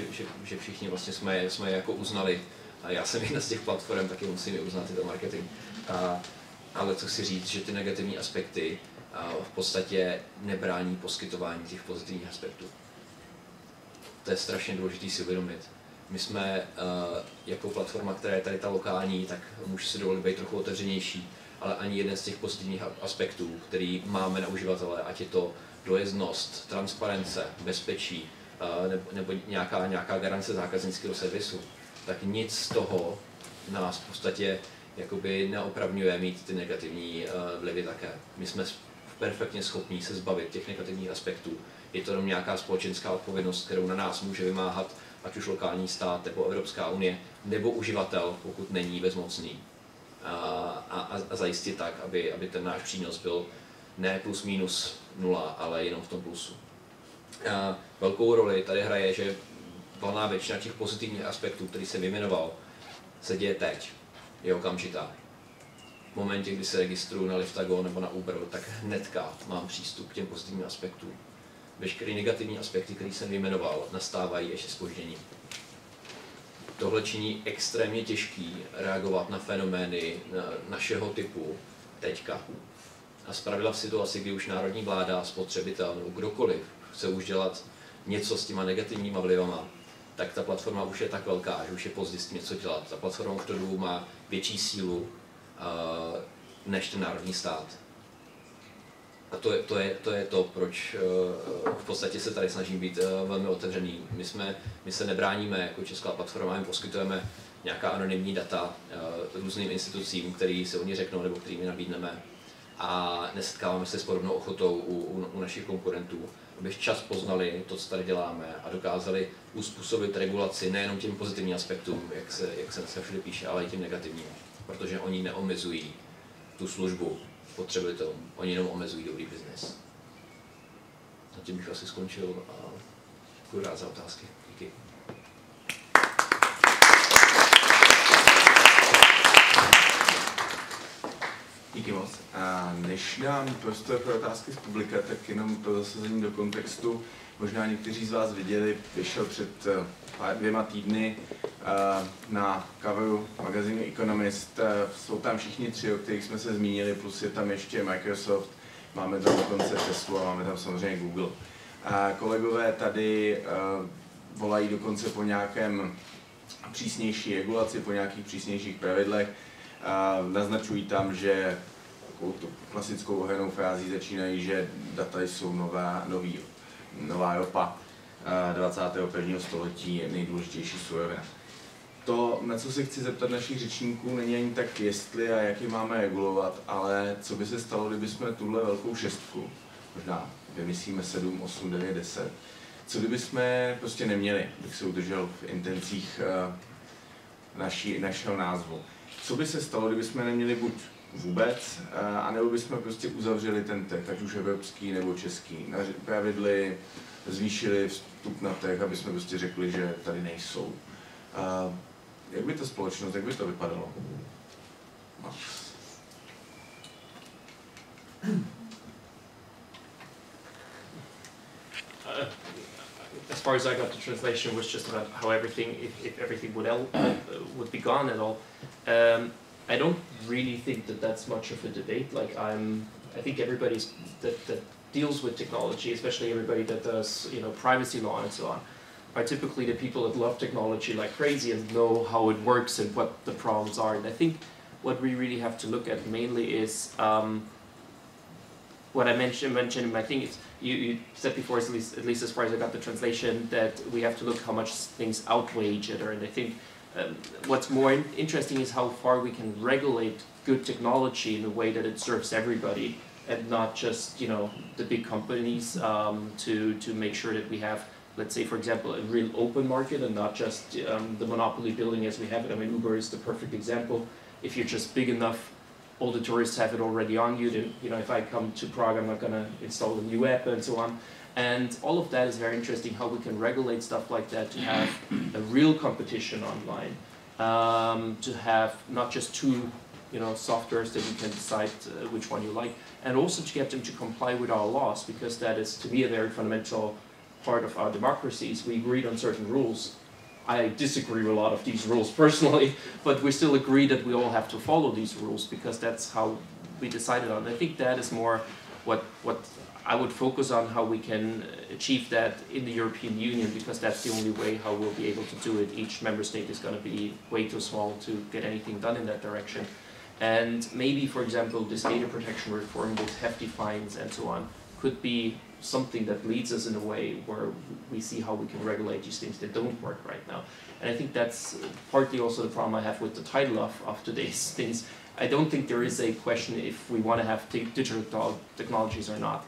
že všichni vlastně jsme je jako uznali. A já jsem jedna z těch platform, taky musím je uznat, je to marketing. Ale co chci říct, že ty negativní aspekty v podstatě nebrání poskytování těch pozitivních aspektů. To je strašně důležité si uvědomit. My jsme jako platforma, která je tady ta lokální, tak může si dovolit být trochu otevřenější, ale ani jeden z těch pozitivních aspektů, který máme na uživatele, ať je to dojezdnost, transparence, bezpečí nebo nějaká garance zákaznického servisu, tak nic z toho nás v podstatě jakoby neopravňuje mít ty negativní vlivy také. My jsme perfektně schopní se zbavit těch negativních aspektů. Je to jenom nějaká společenská odpovědnost, kterou na nás může vymáhat ať už lokální stát, nebo Evropská unie, nebo uživatel, pokud není bezmocný. A zajistit tak, aby ten náš přínos byl ne plus minus 0, ale jenom v tom plusu. Velkou roli tady hraje, že valná většina těch pozitivních aspektů, který jsem vyjmenoval, se děje teď, je okamžitá. V momentě, kdy se registruju na Liftago nebo na Uberu, tak hnedka mám přístup k těm pozitivním aspektům. Veškeré negativní aspekty, které jsem vyjmenoval, nastávají ještě zpožděním. Tohle činí extrémně těžký reagovat na fenomény našeho typu teďka. A zpravidla v situaci, kdy už národní vláda, spotřebitel nebo kdokoliv chce už dělat něco s těma negativníma vlivama, tak ta platforma už je tak velká, že už je pozdě s tím něco dělat. Ta platforma už to má větší sílu než ten národní stát. A to je to, proč v podstatě se tady snažím být velmi otevřený. My se nebráníme jako česká platforma, my poskytujeme nějaká anonymní data různým institucím, který se oni řeknou nebo kterými nabídneme. A nesetkáváme se s podobnou ochotou u našich konkurentů, aby včas poznali to, co tady děláme a dokázali uspůsobit regulaci nejenom těm pozitivním aspektům, jak se dneska všude píše, ale i těm negativním. Protože oni neomezují tu službu spotřebitelům, oni jenom omezují dobrý biznes. A tím bych asi skončil a děkuji rád za otázky. Díky. Díky moc. A než dám prostor pro otázky z publika, tak jenom pro zasazení do kontextu. Možná někteří z vás viděli, vyšel před 2 týdny na coveru magazínu Economist. Jsou tam všichni 3, o kterých jsme se zmínili, plus je tam ještě Microsoft, máme tam dokonce Tesla a máme tam samozřejmě Google. A kolegové tady volají dokonce po nějakém přísnější regulaci, po nějakých přísnějších pravidlech. Naznačují tam, že takovou tu klasickou ohenou frází začínají, že data jsou nová ropa 21. století, je nejdůležitější surovina. To, na co se chci zeptat našich řečníků, není ani tak jestli a jak je máme regulovat, ale co by se stalo, kdyby jsme tuhle velkou šestku, možná vymyslíme 7, 8, 9, 10, co kdyby jsme prostě neměli, bych se udržel v intencích našeho názvu. Co by se stalo, kdyby jsme neměli buď vůbec, anebo bychom prostě uzavřeli ten trh, ať už evropský nebo český, pravidly, zvýšili vstup na trh, aby jsme prostě řekli, že tady nejsou. Jak by ta společnost, jak by to vypadalo? As far as I got, the translation was just about how everything, if everything would be gone at all. I don't really think that that's much of a debate. Like I think everybody that deals with technology, especially everybody that does, privacy law and so on, are typically the people that love technology like crazy and know how it works and what the problems are. And I think what we really have to look at mainly is what I mentioned in my thing. Is you said before, at least as far as I got the translation, that we have to look how much things outweigh each other. And I think what's more interesting is how far we can regulate good technology in a way that it serves everybody and not just the big companies, to make sure that we have, let's say, for example, a real open market and not just the monopoly building as we have it. I mean, Uber is the perfect example. If you're just big enough, all the tourists have it already on you. Then, if I come to Prague, I'm not going to install a new app and so on. And all of that is very interesting, how we can regulate stuff like that to have a real competition online, to have not just 2 softwares that you can decide which one you like, and also to get them to comply with our laws, because that is, to me, a very fundamental part of our democracies. We agreed on certain rules. I disagree with a lot of these rules personally, but we still agree that we all have to follow these rules because that's how we decided on. I think that is more what I would focus on, how we can achieve that in the European Union, because that's the only way how we'll be able to do it. Each member state is going to be way too small to get anything done in that direction. And maybe, for example, this data protection reform with hefty fines and so on could be something that leads us in a way where we see how we can regulate these things that don't work right now. And I think that's partly also the problem I have with the title of today's things. I don't think there is a question if we want to have digital technologies or not.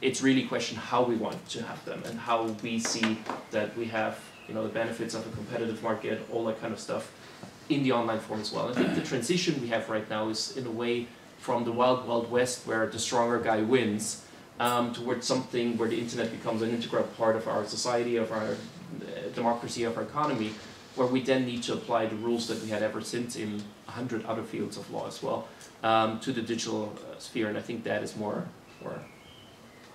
It's really a question how we want to have them and how we see that we have, you know, the benefits of a competitive market, all that kind of stuff in the online form as well. I think the transition we have right now is in a way from the wild, wild west where the stronger guy wins towards something where the internet becomes an integral part of our society, of our democracy, of our economy, where we then need to apply the rules that we had ever since in 100 other fields of law as well to the digital sphere. And I think that is more where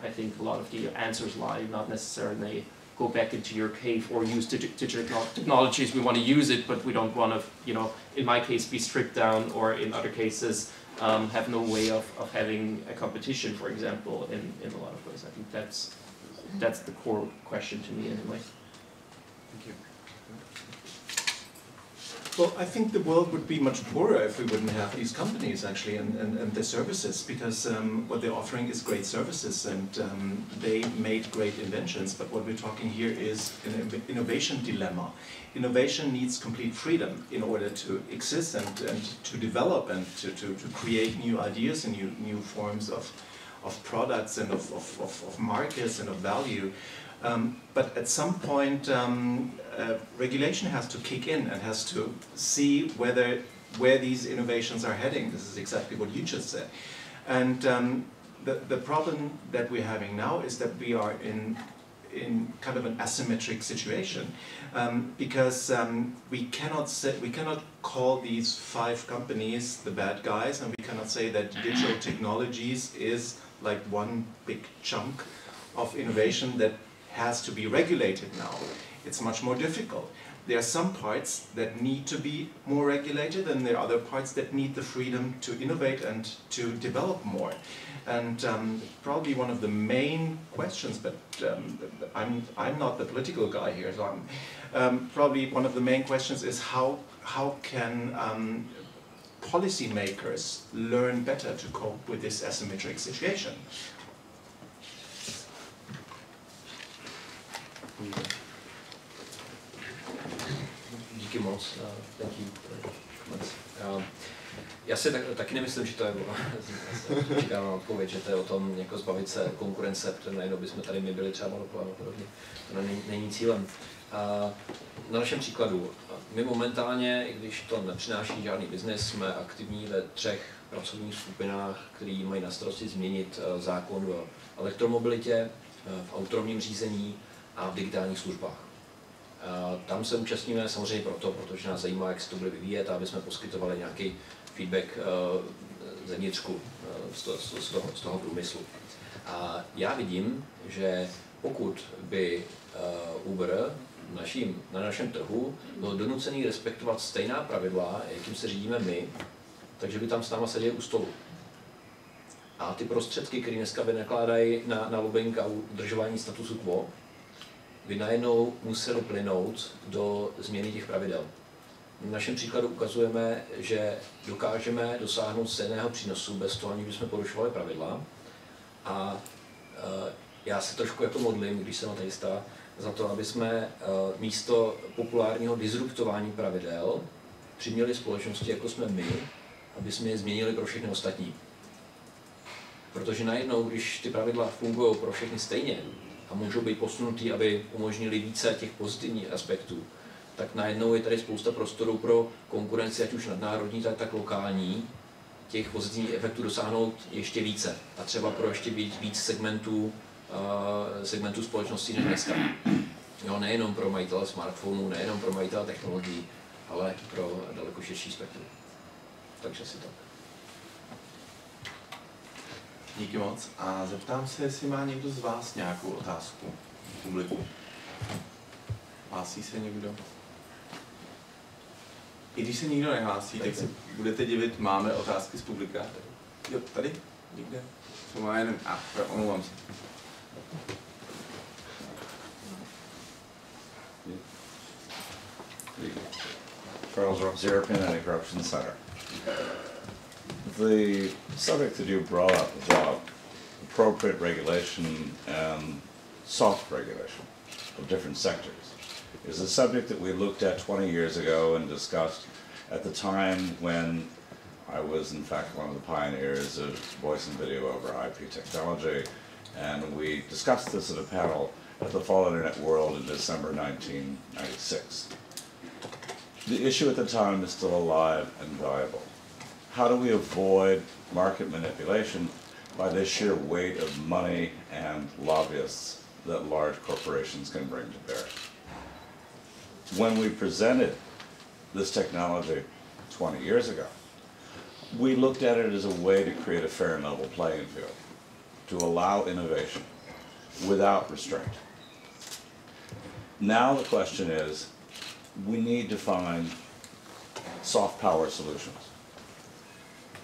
I think a lot of the answers lie, not necessarily go back into your cave or use digital technologies. We want to use it, but we don't want to, you know, in my case, be stripped down, or in other cases, have no way of having a competition, for example, in a lot of ways. I think that's the core question to me anyway. Thank you. Well, I think the world would be much poorer if we wouldn't have these companies, actually, and their services, because what they're offering is great services, and they made great inventions. But what we're talking here is an innovation dilemma. Innovation needs complete freedom in order to exist and to develop and to create new ideas and new forms of products and of markets and of value. But at some point, regulation has to kick in and has to see where these innovations are heading. This is exactly what you just said. And the problem that we're having now is that we are in kind of an asymmetric situation, because we cannot call these 5 companies the bad guys, and we cannot say that digital technologies is like one big chunk of innovation that has to be regulated now. It's much more difficult. There are some parts that need to be more regulated, and there are other parts that need the freedom to innovate and to develop more. And probably one of the main questions, but I'm not the political guy here, so probably one of the main questions is how can policymakers learn better to cope with this asymmetric situation? Díky moc. Thank you very much. Já si taky nemyslím, že to je říkám odpověď, že to je o tom jako zbavit se konkurence, protože najednou bychom tady my byli třeba monopolem a podobně. To není cílem. Na našem příkladu, my momentálně, i když to nepřináší žádný biznes, jsme aktivní ve 3 pracovních skupinách, které mají na starosti změnit zákon v elektromobilitě, v autonomním řízení a v digitálních službách. Tam se účastníme samozřejmě protože nás zajímá, jak se to bude vyvíjet, a aby jsme poskytovali nějaký feedback zevnitřku z toho průmyslu. A já vidím, že pokud by Uber na našem trhu byl donucený respektovat stejná pravidla, jakým se řídíme my, takže by tam s náma seděli u stolu. A ty prostředky, které dneska vynakládají na lobbying a udržování statusu quo, by najednou museli plynout do změny těch pravidel. V našem příkladu ukazujeme, že dokážeme dosáhnout stejného přínosu bez toho, aniž bychom porušovali pravidla. A já se trošku jako modlím, když jsem ateista, za to, aby jsme místo populárního disruptování pravidel přiměli společnosti, jako jsme my, aby jsme je změnili pro všechny ostatní. Protože najednou, když ty pravidla fungují pro všechny stejně a můžou být posunutý, aby umožnili více těch pozitivních aspektů, tak najednou je tady spousta prostoru pro konkurenci, ať už nadnárodní, tak lokální, těch pozitivních efektů dosáhnout ještě více. A třeba pro ještě víc segmentů společnosti než dneska. Jo, nejenom pro majitele smartphonů, nejenom pro majitele technologií, ale pro daleko širší spektrum. Takže si tak. Díky moc. A zeptám se, jestli má někdo z vás nějakou otázku v publiku. Hlásí se někdo? I když se nikdo nehlásí, tak se budete divit, máme otázky z publika. Jo, tady? Někde? Co má jenom... omlouvám se. Charles Zerpin, Anti-Corruption Center. The subject that you brought up about appropriate regulation and soft regulation of different sectors is a subject that we looked at 20 years ago and discussed at the time when I was, in fact, one of the pioneers of voice and video over IP technology, and we discussed this at a panel at the Fall Internet World in December 1996. The issue at the time is still alive and viable. How do we avoid market manipulation by the sheer weight of money and lobbyists that large corporations can bring to bear? When we presented this technology 20 years ago, we looked at it as a way to create a fair and level playing field, to allow innovation without restraint. Now the question is, we need to find soft power solutions.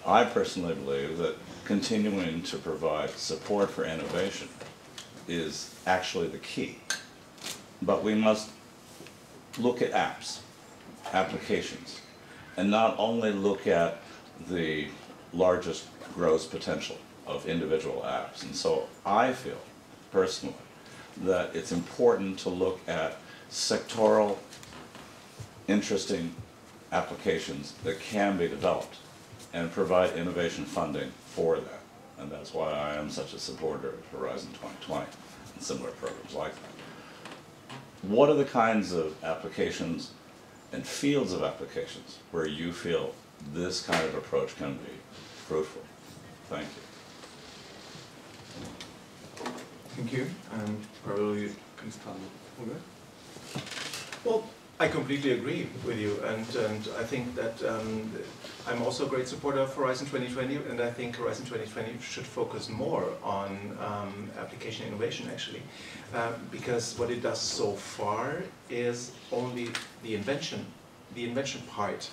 I personally believe that continuing to provide support for innovation is actually the key. But we must look at apps, applications, and not only look at the largest gross potential of individual apps. And so I feel, personally, that it's important to look at sectoral, interesting applications that can be developed and provide innovation funding for that. And that's why I am such a supporter of Horizon 2020 and similar programs like that. What are the kinds of applications and fields of applications where you feel this kind of approach can be fruitful? Thank you. Thank you. And probably you can start. Holger? Well, I completely agree with you, and I think that I'm also a great supporter of Horizon 2020, and I think Horizon 2020 should focus more on application innovation, actually, because what it does so far is only the invention part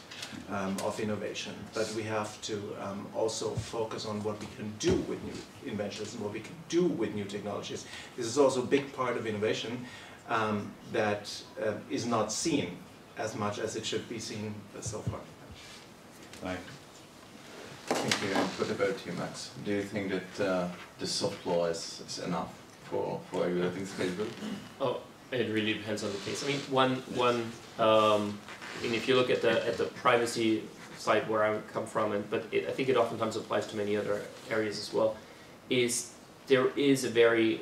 of innovation, but we have to also focus on what we can do with new inventions and what we can do with new technologies. This is also a big part of innovation that is not seen as much as it should be seen so far. Thank you. Thank you. And what about you, Max? Do you think that the soft law is enough for regulating scalability? Oh, it really depends on the case. I mean, I mean, if you look at the privacy side where I come from, I think it oftentimes applies to many other areas as well, is there is a very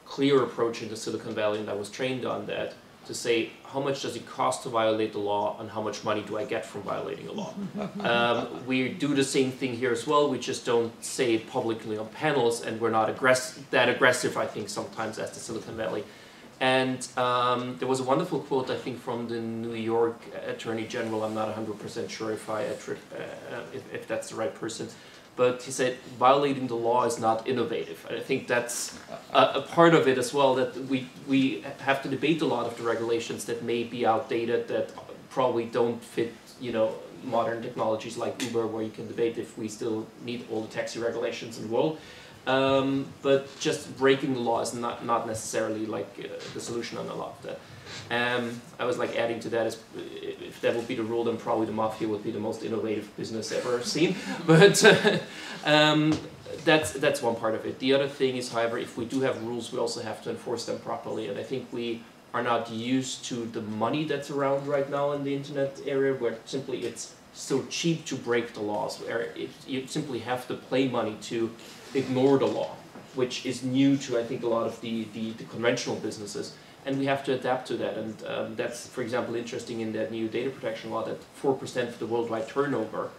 clear approach in the Silicon Valley, and I was trained on that, to say how much does it cost to violate the law and how much money do I get from violating a law. We do the same thing here as well, we just don't say it publicly on panels, and we're not that aggressive, I think, sometimes as the Silicon Valley. And there was a wonderful quote, I think, from the New York Attorney General. I'm not 100% sure if that's the right person, but he said, violating the law is not innovative. And I think that's a part of it as well, that we have to debate a lot of the regulations that may be outdated, that probably don't fit, you know, modern technologies like Uber, where you can debate if we still need all the taxi regulations in the world. But just breaking the law is not necessarily like the solution on a lot of that. I was like adding to that, is if that would be the rule, then probably the mafia would be the most innovative business ever seen. But that's one part of it. The other thing is, however, if we do have rules, we also have to enforce them properly. And I think we are not used to the money that's around right now in the internet area, where simply it's so cheap to break the laws, where you simply have to pay money to ignore the law, which is new to, I think, a lot of the conventional businesses. And we have to adapt to that. And that's, for example, interesting in that new data protection law, that 4% of the worldwide turnover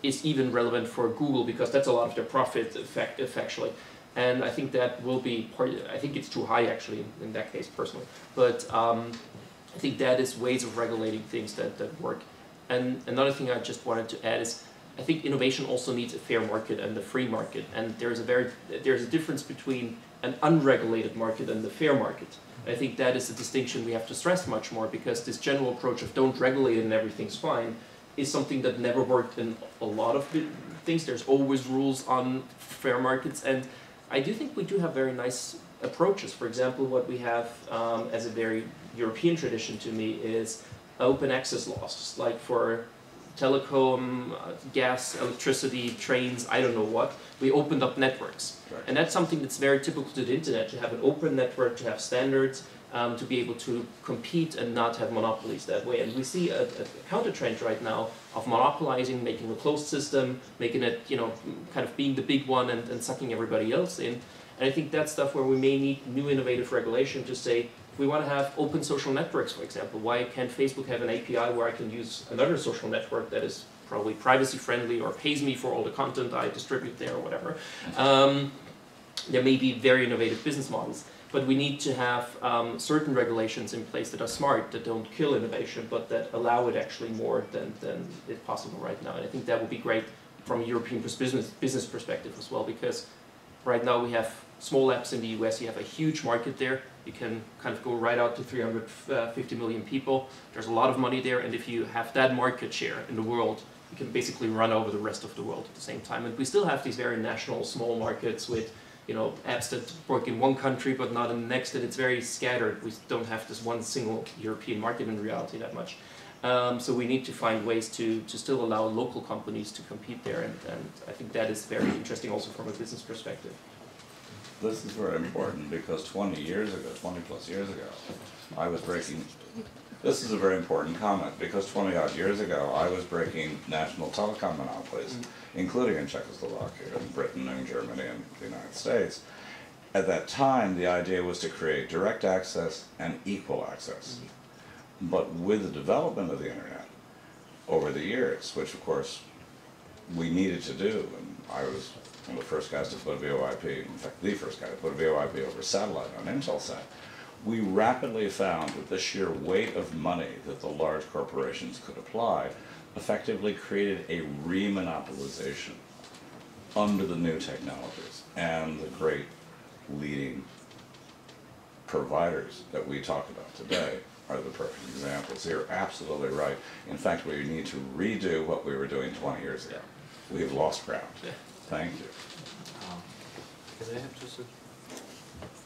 is even relevant for Google, because that's a lot of their profit effectually. And I think that will be part, I think it's too high actually in that case personally. But I think that is ways of regulating things that work. And another thing I just wanted to add is, I think innovation also needs a fair market and a free market. And there's a difference between an unregulated market and the fair market. I think that is a distinction we have to stress much more, because this general approach of don't regulate it and everything's fine is something that never worked in a lot of things. There's always rules on fair markets, and I do think we do have very nice approaches. For example, what we have as a very European tradition to me is open access laws, like for telecom, gas, electricity, trains, I don't know what. We opened up networks. Right. And that's something that's very typical to the internet, to have an open network, to have standards, to be able to compete and not have monopolies that way. And we see a counter trend right now of monopolizing, making a closed system, making it, you know, kind of being the big one and sucking everybody else in. And I think that's stuff where we may need new innovative regulation to say, if we want to have open social networks, for example, why can't Facebook have an API where I can use another social network that is probably privacy friendly or pays me for all the content I distribute there or whatever. There may be very innovative business models, but we need to have certain regulations in place that are smart, that don't kill innovation, but that allow it actually more than is possible right now. And I think that would be great from a European business perspective as well, because right now we have small apps in the US, you have a huge market there. You can kind of go right out to 350 million people. There's a lot of money there, and if you have that market share in the world, you can basically run over the rest of the world at the same time. And we still have these very national small markets with, you know, apps that work in one country but not in the next, and it's very scattered. We don't have this one single European market in reality that much. So we need to find ways to still allow local companies to compete there, and I think that is very interesting also from a business perspective. This is very important because 20 plus years ago, I was breaking, this is a very important comment, because 20 odd years ago, I was breaking national telecom monopolies, including in Czechoslovakia and Britain and Germany and the United States. At that time, the idea was to create direct access and equal access. But with the development of the internet over the years, which of course we needed to do, and I was one of the first guys to put a VoIP, in fact the first guy to put a VoIP over satellite on Intelsat, we rapidly found that the sheer weight of money that the large corporations could apply effectively created a remonopolization under the new technologies. And the great leading providers that we talk about today are the perfect examples. You're absolutely right. In fact, we need to redo what we were doing 20 years ago. We've lost ground. Yeah. Thank you. Can I have just a...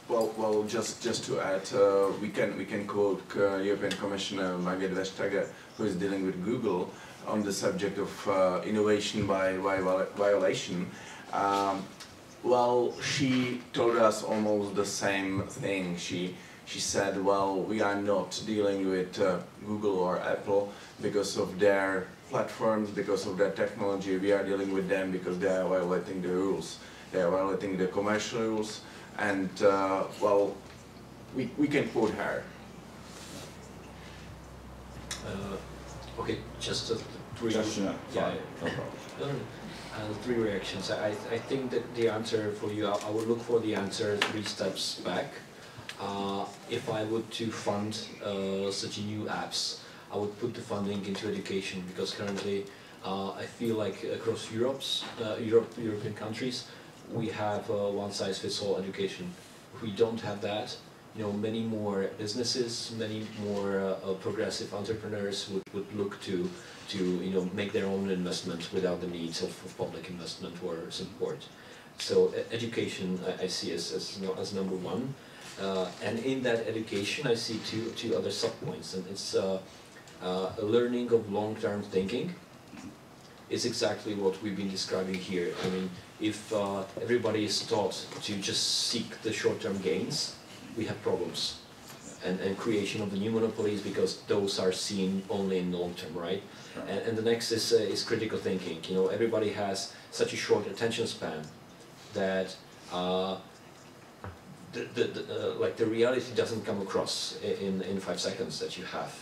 Well, just to add, we can quote European Commissioner Margaret Vestager, who is dealing with Google on the subject of innovation by violation. Well, she told us almost the same thing. She said, well, we are not dealing with Google or Apple because of their platforms, because of their technology. We are dealing with them because they are violating the rules. They are violating the commercial rules. And, well, we can quote her. Okay, just three. Just, yeah, Yeah, no problem. Three reactions. I think that the answer for you, I would look for the answer 3 steps back. If I were to fund such new apps, I would put the funding into education, because currently I feel like across European countries we have one-size-fits-all education. If we don't have that, you know, many more businesses, many more progressive entrepreneurs would look to you know, make their own investment without the needs of public investment or support. So education I see as number one, and in that education I see two other subpoints, and it's a learning of long-term thinking. Is exactly what we've been describing here. I mean, if everybody is taught to just seek the short-term gains, we have problems. And creation of the new monopolies, because those are seen only in long-term, right? And the next is critical thinking. You know, everybody has such a short attention span that like the reality doesn't come across in 5 seconds that you have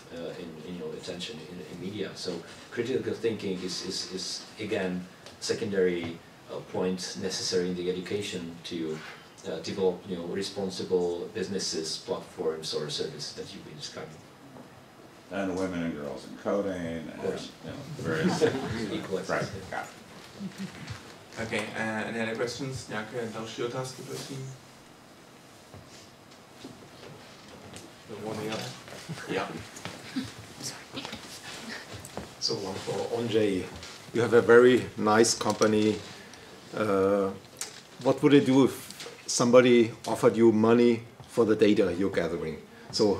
in your attention in media. So critical thinking is again secondary point necessary in the education to develop, you know, responsible businesses, platforms, or services that you've been describing. And women and girls in coding, and you know, various Equal access. right. Yeah. Okay, any other questions? Nějaké další otázky, prosím? The one here. Yeah. So one for Ondřej. You have a very nice company. What would you do if somebody offered you money for the data you're gathering? So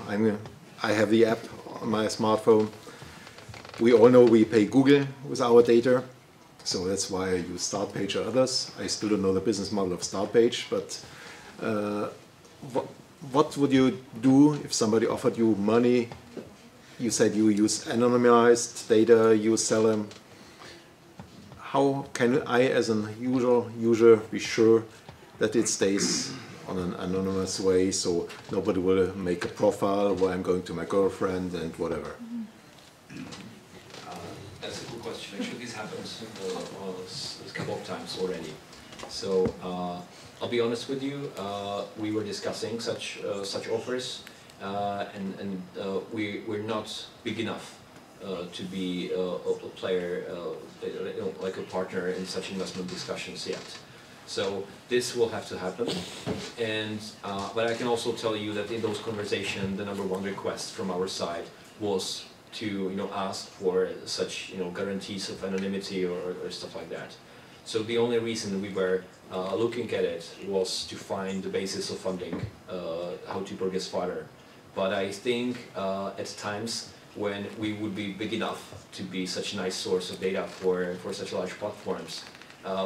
I have the app on my smartphone. we all know we pay Google with our data, so that's why I use Startpage or others. I still don't know the business model of Startpage, but what would you do if somebody offered you money? You said you use anonymized data, you sell them. How can I, as an user, be sure that it stays on an anonymous way, so nobody will make a profile where I'm going to my girlfriend and whatever? That's a good question. Actually, this happens a couple of times already. So I'll be honest with you. We were discussing such offers, and we're not big enough to be a player, like a partner in such investment discussions yet. So this will have to happen, and but I can also tell you that in those conversations, the #1 request from our side was to ask for such guarantees of anonymity or stuff like that. So the only reason we were looking at it was to find the basis of funding, how to progress further. But I think at times when we would be big enough to be such a nice source of data for such large platforms,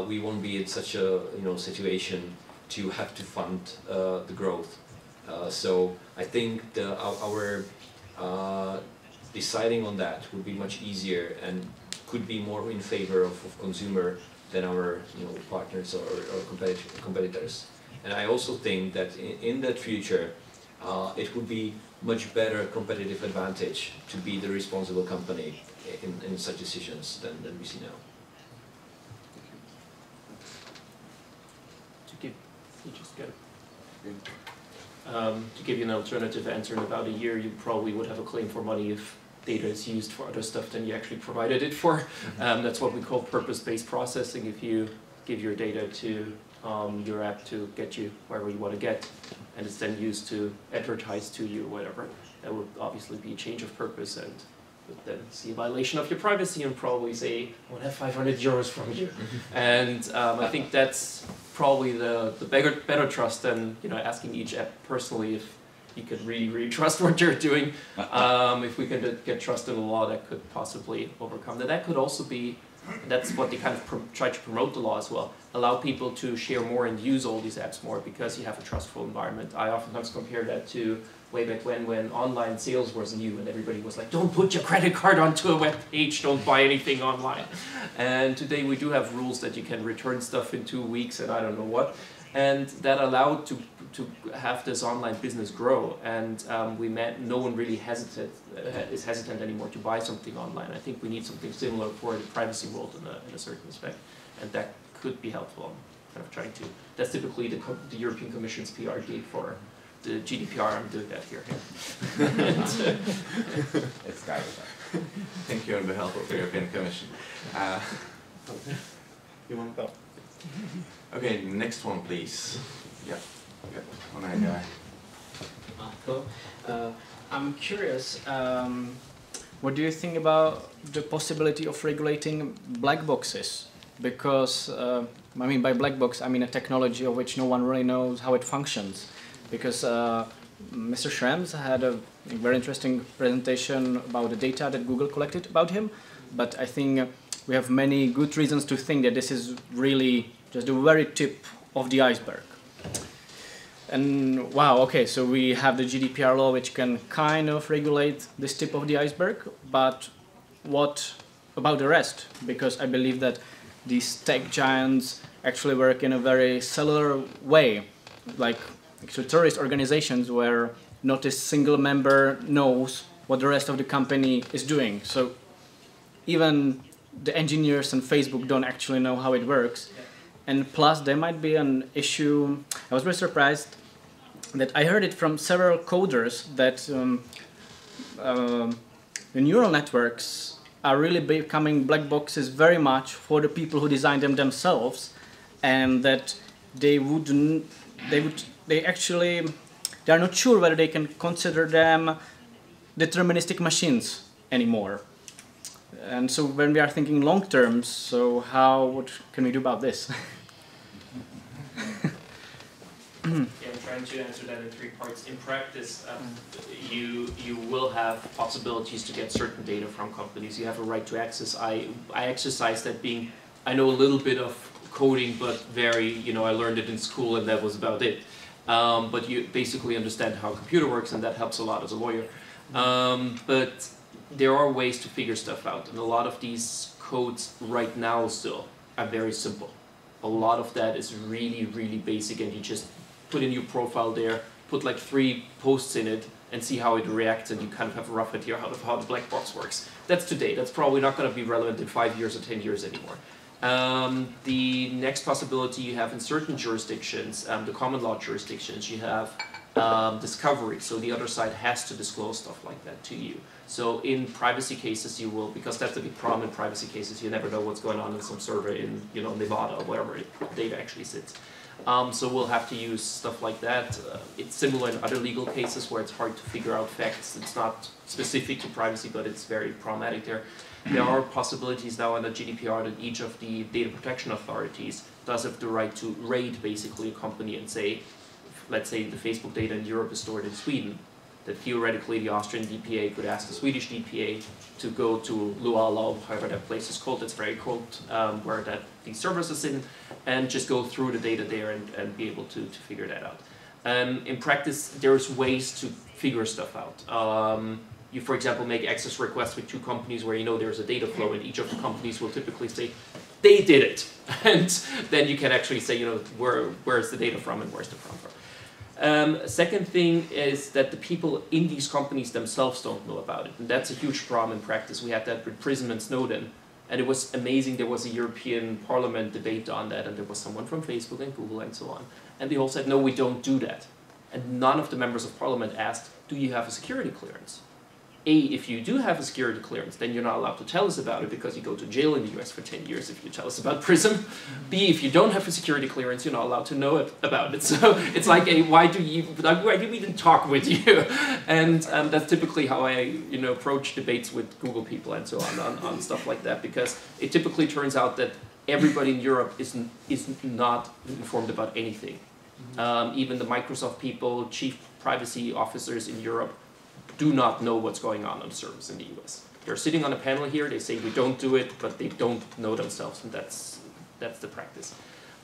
we won't be in such a situation to have to fund the growth. So I think our deciding on that would be much easier and could be more in favor of consumer than our partners or competitors. And I also think that in that future, it would be much better competitive advantage to be the responsible company in such decisions than we see now. To give you an alternative answer, in about a year you probably would have a claim for money if data is used for other stuff than you actually provided it for. That's what we call purpose-based processing. If you give your data to your app to get you wherever you want to get, and it's then used to advertise to you or whatever, that would obviously be a change of purpose and would then see a violation of your privacy and probably say, I want to have 500 euros from you. And I think that's probably the better trust than asking each app personally if you could really trust what you're doing. If we can get trust in the law, that could possibly overcome that. That could also be, that's what they kind of try to promote the law as well, allow people to share more and use all these apps more because you have a trustful environment. I oftentimes compare that to way back when online sales was new and everybody was like, don't put your credit card onto a web page, don't buy anything online. And today we do have rules that you can return stuff in 2 weeks and I don't know what. And that allowed to have this online business grow, and no one really is hesitant anymore to buy something online. I think we need something similar for the privacy world in a certain respect, and that could be helpful. I'm kind of trying to. That's typically the European Commission's PR gig for the GDPR. I'm doing that here. It's guided. Thank you on behalf of the European Commission. You want to go? Okay, next one, please. Yeah, one guy. Hello. I'm curious, what do you think about the possibility of regulating black boxes? Because, I mean, by black box, I mean a technology of which no one really knows how it functions. Because Mr. Schrems had a very interesting presentation about the data that Google collected about him, but I think we have many good reasons to think that this is really just the very tip of the iceberg. And wow, okay, so we have the GDPR law which can kind of regulate this tip of the iceberg, but what about the rest? Because I believe that these tech giants actually work in a very cellular way, like actually terrorist organizations where not a single member knows what the rest of the company is doing. So even the engineers in Facebook don't actually know how it works. And plus there might be an issue. I was very surprised that I heard it from several coders that the neural networks are really becoming black boxes very much for the people who designed them themselves, and that they are not sure whether they can consider them deterministic machines anymore. And so when we are thinking long term, so what can we do about this? Yeah, I'm trying to answer that in 3 parts. In practice, you will have possibilities to get certain data from companies. You have a right to access. I exercise that being, I know a little bit of coding, but very, I learned it in school and that was about it. But you basically understand how a computer works, and that helps a lot as a lawyer. But there are ways to figure stuff out, and a lot of these codes right now still are very simple. A lot of that is really, really basic, and you just put in your profile there, put like 3 posts in it, and see how it reacts, and you kind of have a rough idea how the black box works. That's today. That's probably not going to be relevant in 5 years or 10 years anymore. The next possibility you have in certain jurisdictions, the common law jurisdictions, you have discovery. So the other side has to disclose stuff like that to you. So in privacy cases you will, because that's the big problem in privacy cases, you never know what's going on in some server in Nevada or wherever data actually sits. So we'll have to use stuff like that. It's similar in other legal cases where it's hard to figure out facts. It's not specific to privacy, but it's very problematic there. There are possibilities now under GDPR that each of the data protection authorities does have the right to raid basically a company and say, let's say the Facebook data in Europe is stored in Sweden, that theoretically the Austrian DPA could ask the Swedish DPA to go to Luala, however that place is called, it's very cold, where these servers are sitting, and just go through the data there and be able to figure that out. In practice, there's ways to figure stuff out. You, for example, make access requests with 2 companies where there's a data flow, and each of the companies will typically say, they did it. And then you can actually say, where's the data from and where's the from. Second thing is that the people in these companies themselves don't know about it. And that's a huge problem in practice. We had that with Prism and Snowden. And it was amazing. There was a European Parliament debate on that, and there was someone from Facebook and Google and so on. And they all said, no, we don't do that. And none of the members of Parliament asked, do you have a security clearance? A, if you do have a security clearance, then you're not allowed to tell us about it because you go to jail in the US for 10 years if you tell us about Prism. B, if you don't have a security clearance, you're not allowed to know about it. So it's like, why do we even talk with you? And that's typically how I approach debates with Google people and so on stuff like that, because it typically turns out that everybody in Europe is not informed about anything. Even the Microsoft people, chief privacy officers in Europe, do not know what's going on the servers in the US. They're sitting on a panel here, they say we don't do it, but they don't know themselves, and that's the practice.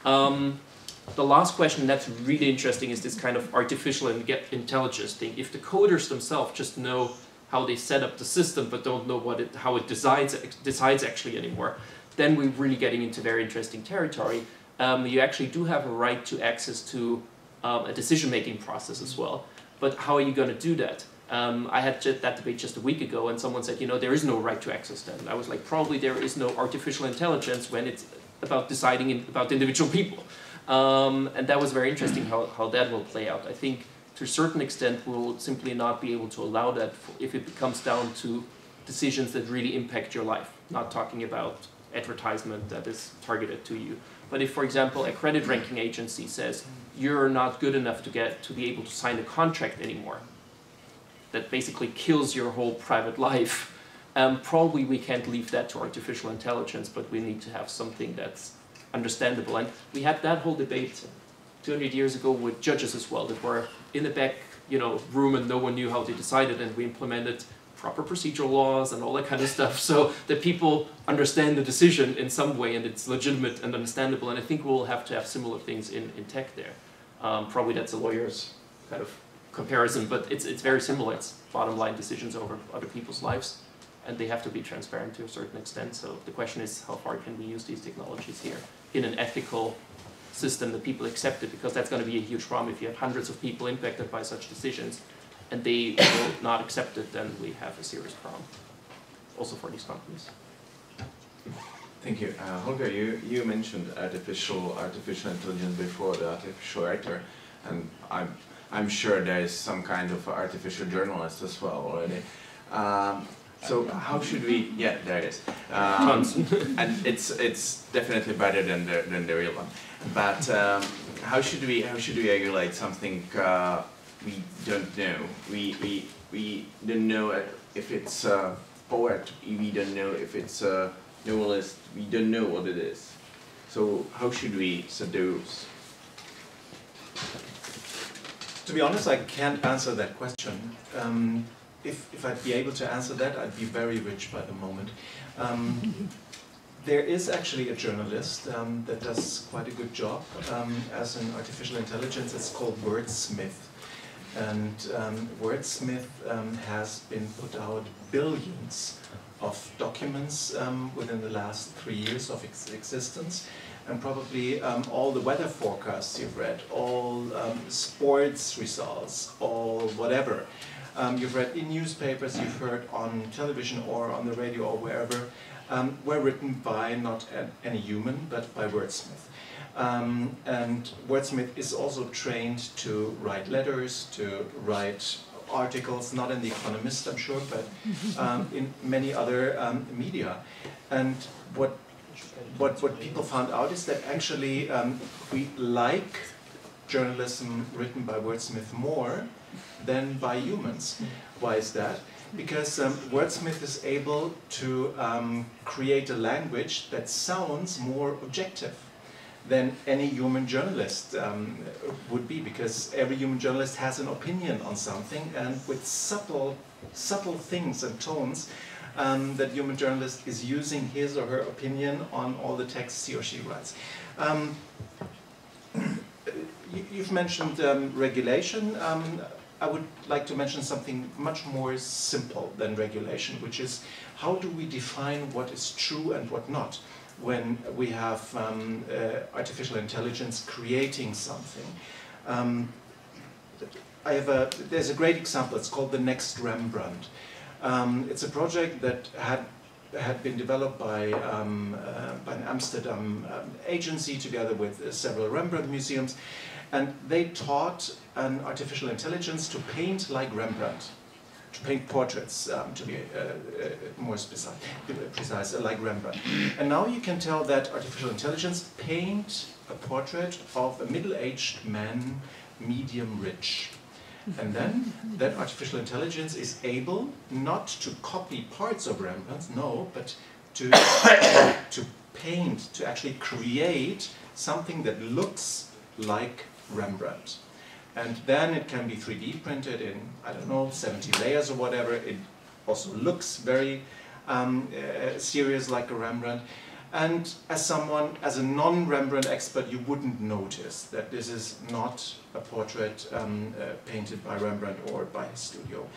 The last question that's really interesting is this kind of artificial intelligence thing. If the coders themselves just know how they set up the system but don't know how it decides actually anymore, then we're really getting into very interesting territory. You actually do have a right to access to a decision-making process as well, but how are you going to do that? I had that debate just a week ago, and someone said, there is no right to access that. And I was like, probably there is no artificial intelligence when it's about deciding about individual people. And that was very interesting how that will play out. I think to a certain extent we'll simply not be able to allow that if it comes down to decisions that really impact your life, not talking about advertisement that is targeted to you. But if, for example, a credit ranking agency says, you're not good enough to be able to sign a contract anymore, that basically kills your whole private life. Probably we can't leave that to artificial intelligence, but we need to have something that's understandable. And we had that whole debate 200 years ago with judges as well, that were in the back room and no one knew how they decided, and we implemented proper procedural laws and all that kind of stuff so that people understand the decision in some way and it's legitimate and understandable. And I think we'll have to have similar things in tech there. Probably that's a lawyer's kind of comparison, but it's very similar. It's bottom line decisions over other people's lives, and they have to be transparent to a certain extent. So the question is, how far can we use these technologies here in an ethical system that people accept it, because that's going to be a huge problem. If you have hundreds of people impacted by such decisions and they will not accept it, then we have a serious problem, also for these companies. Thank you. Holger, you mentioned artificial intelligence before, the artificial writer, and I'm sure there is some kind of artificial journalist as well already. So how should we? Yeah, there it is. And it's definitely better than the real one. But how should we regulate something we don't know? We don't know if it's a poet. We don't know if it's a novelist. We don't know what it is. So how should we seduce? To be honest, I can't answer that question. If I'd be able to answer that, I'd be very rich by the moment. There is actually a journalist that does quite a good job as an artificial intelligence. It's called Wordsmith. And Wordsmith has been put out billions of documents within the last 3 years of its existence. And probably all the weather forecasts you've read, all sports results, all whatever you've read in newspapers, you've heard on television or on the radio or wherever, were written by not any human, but by Wordsmith. And Wordsmith is also trained to write letters, to write articles, not in The Economist, I'm sure, but in many other media. And what people found out is that actually we like journalism written by Wordsmith more than by humans. Why is that? Because Wordsmith is able to create a language that sounds more objective than any human journalist would be, because every human journalist has an opinion on something, and with subtle things and tones, that human journalist is using his or her opinion on all the texts he or she writes. You've mentioned regulation. I would like to mention something much more simple than regulation, which is how do we define what is true and what not when we have artificial intelligence creating something. There's a great example. It's called The Next Rembrandt. It's a project that had been developed by an Amsterdam agency together with several Rembrandt museums, and they taught an artificial intelligence to paint like Rembrandt, to paint portraits, to be more precise, like Rembrandt. And now you can tell that artificial intelligence paint a portrait of a middle-aged man, medium rich. And then that artificial intelligence is able not to copy parts of Rembrandt, no, but to paint, to actually create something that looks like Rembrandt. And then it can be 3D printed in, I don't know, 70 layers or whatever. It also looks very serious like a Rembrandt. And as a non-Rembrandt expert, you wouldn't notice that this is not a portrait painted by Rembrandt or by his studio.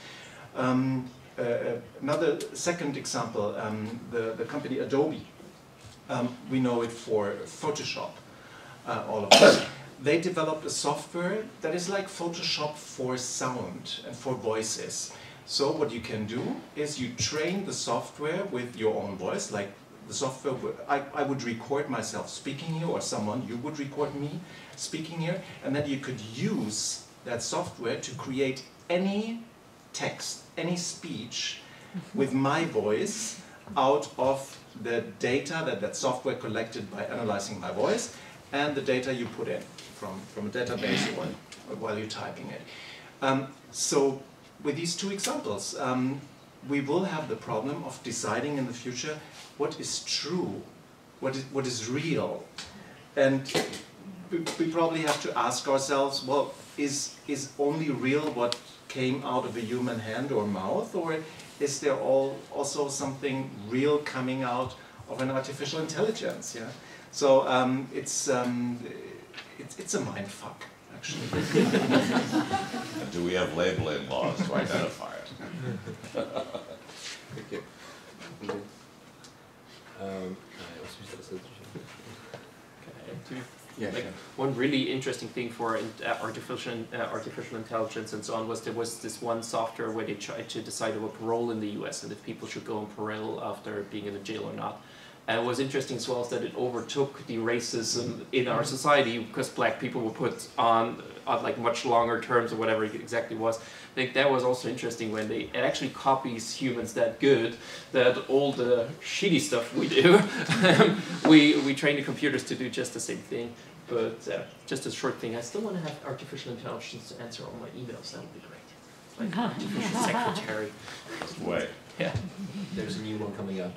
Another second example, the company Adobe. We know it for Photoshop, all of us. They developed a software that is like Photoshop for sound and for voices. So what you can do is you train the software with your own voice, like the software, I would record myself speaking here, or you would record me speaking here, and then you could use that software to create any text, any speech with my voice out of the data that software collected by analyzing my voice and the data you put in from a database or while you're typing it. So with these two examples, we will have the problem of deciding in the future what is true, what is real. And we probably have to ask ourselves, well, is only real what came out of a human hand or mouth, or is there also something real coming out of an artificial intelligence? Yeah. So it's a mind fuck, actually. And do we have labeling laws to identify it? Thank you. Yeah, like, one really interesting thing for artificial intelligence and so on was there was this one software where they tried to decide about parole in the US and if people should go on parole after being in a jail or not. And what was interesting as well is that it overtook the racism in our society because black people were put on like much longer terms or whatever it exactly was. I think that was also interesting when it actually copies humans that good that all the shitty stuff we do, we train the computers to do just the same thing. But just a short thing, I still want to have artificial intelligence to answer all my emails. That would be great. Like artificial secretary. Wait. Yeah. There's a new one coming out.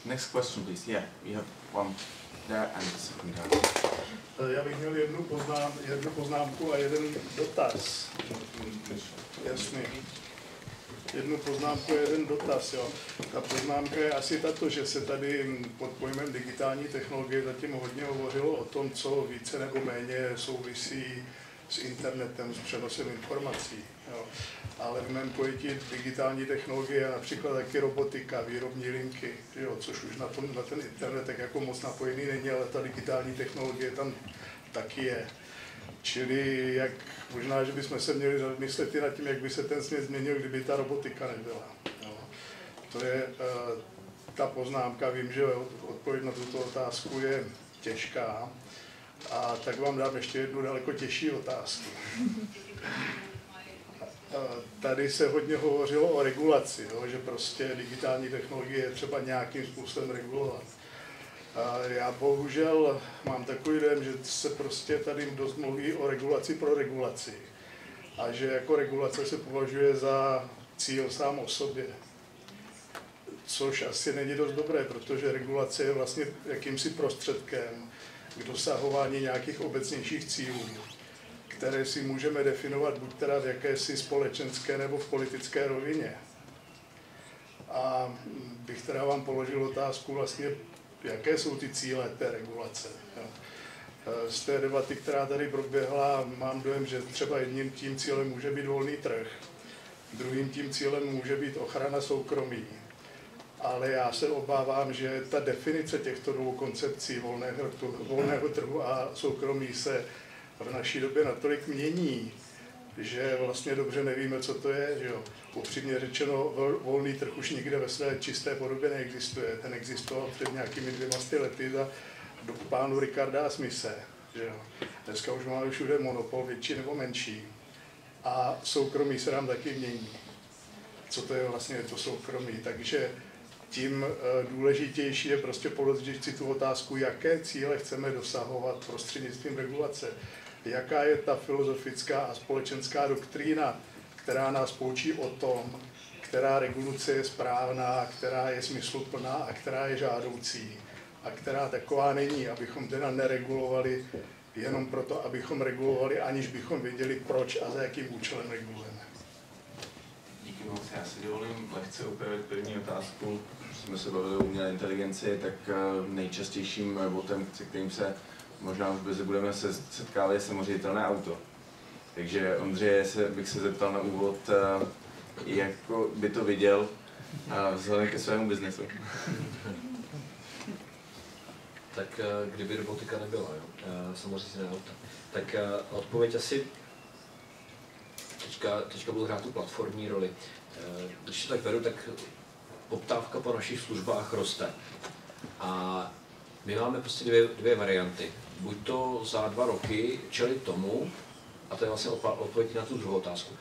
Next question, please. Yeah, we have one. Já bych měl jednu poznámku a jeden dotaz. Jasný. Jednu poznámku a jeden dotaz. Jo. Ta poznámka je asi tato, že se tady pod pojmem digitální technologie zatím hodně hovořilo o tom, co více nebo méně souvisí s internetem, s přenosem informací. Jo. Ale v mém pojetí digitální technologie je například taky robotika, výrobní linky, jo, což už na ten internet tak jako moc napojený není, ale ta digitální technologie tam taky je. Čili jak, možná, že bychom se měli zamyslet i nad tím, jak by se ten svět změnil, kdyby ta robotika nebyla. Jo. To je ta poznámka, vím, že odpověď na tuto otázku je těžká, a tak vám dám ještě jednu daleko těžší otázku. Tady se hodně hovořilo o regulaci, jo, že prostě digitální technologie je třeba nějakým způsobem regulovat. Já bohužel mám takový dojem, že se prostě tady dost mluví o regulaci pro regulaci a že jako regulace se považuje za cíl sám o sobě. Což asi není dost dobré, protože regulace je vlastně jakýmsi prostředkem k dosahování nějakých obecnějších cílů, které si můžeme definovat buď teda v jakési společenské nebo v politické rovině. A bych teda vám položil otázku vlastně, jaké jsou ty cíle té regulace. Z té debaty, která tady proběhla, mám dojem, že třeba jedním tím cílem může být volný trh, druhým tím cílem může být ochrana soukromí. Ale já se obávám, že ta definice těchto dvou koncepcí volného trhu a soukromí se v naší době natolik mění, že vlastně dobře nevíme, co to je. Že jo? Upřímně řečeno, volný trh už nikde ve své čisté podobě neexistuje. Ten existoval před nějakými 200 lety za dobu pánu Ricarda a Smise. Že jo? Dneska už máme všude monopol, větší nebo menší. A soukromí se nám taky mění. Co to je vlastně to soukromí? Takže tím důležitější je prostě položit si tu otázku, jaké cíle chceme dosahovat prostřednictvím regulace. Jaká je ta filozofická a společenská doktrína, která nás poučí o tom, která regulace je správná, která je smysluplná a která je žádoucí a která taková není, abychom teda neregulovali jenom proto, abychom regulovali, aniž bychom věděli, proč a za jakým účelem regulujeme. Díky moc. Já si dovolím lehce upravit první otázku. Když jsme se bavili o umělé inteligenci, tak nejčastějším botem, se kterým se možná už brzy budeme setkávat, je samoředitelné auto. Takže Ondřeje, bych se zeptal na úvod, jak by to viděl vzhledem ke svému biznesu. Tak kdyby robotika nebyla, jo? Samoředitelné auta. Tak odpověď asi teďka budu hrát tu platformní roli. Když to tak beru, tak poptávka po našich službách roste. A my máme prostě dvě varianty. Buď to za 2 roky čelit tomu, a to je vlastně odpověď na tu druhou otázku,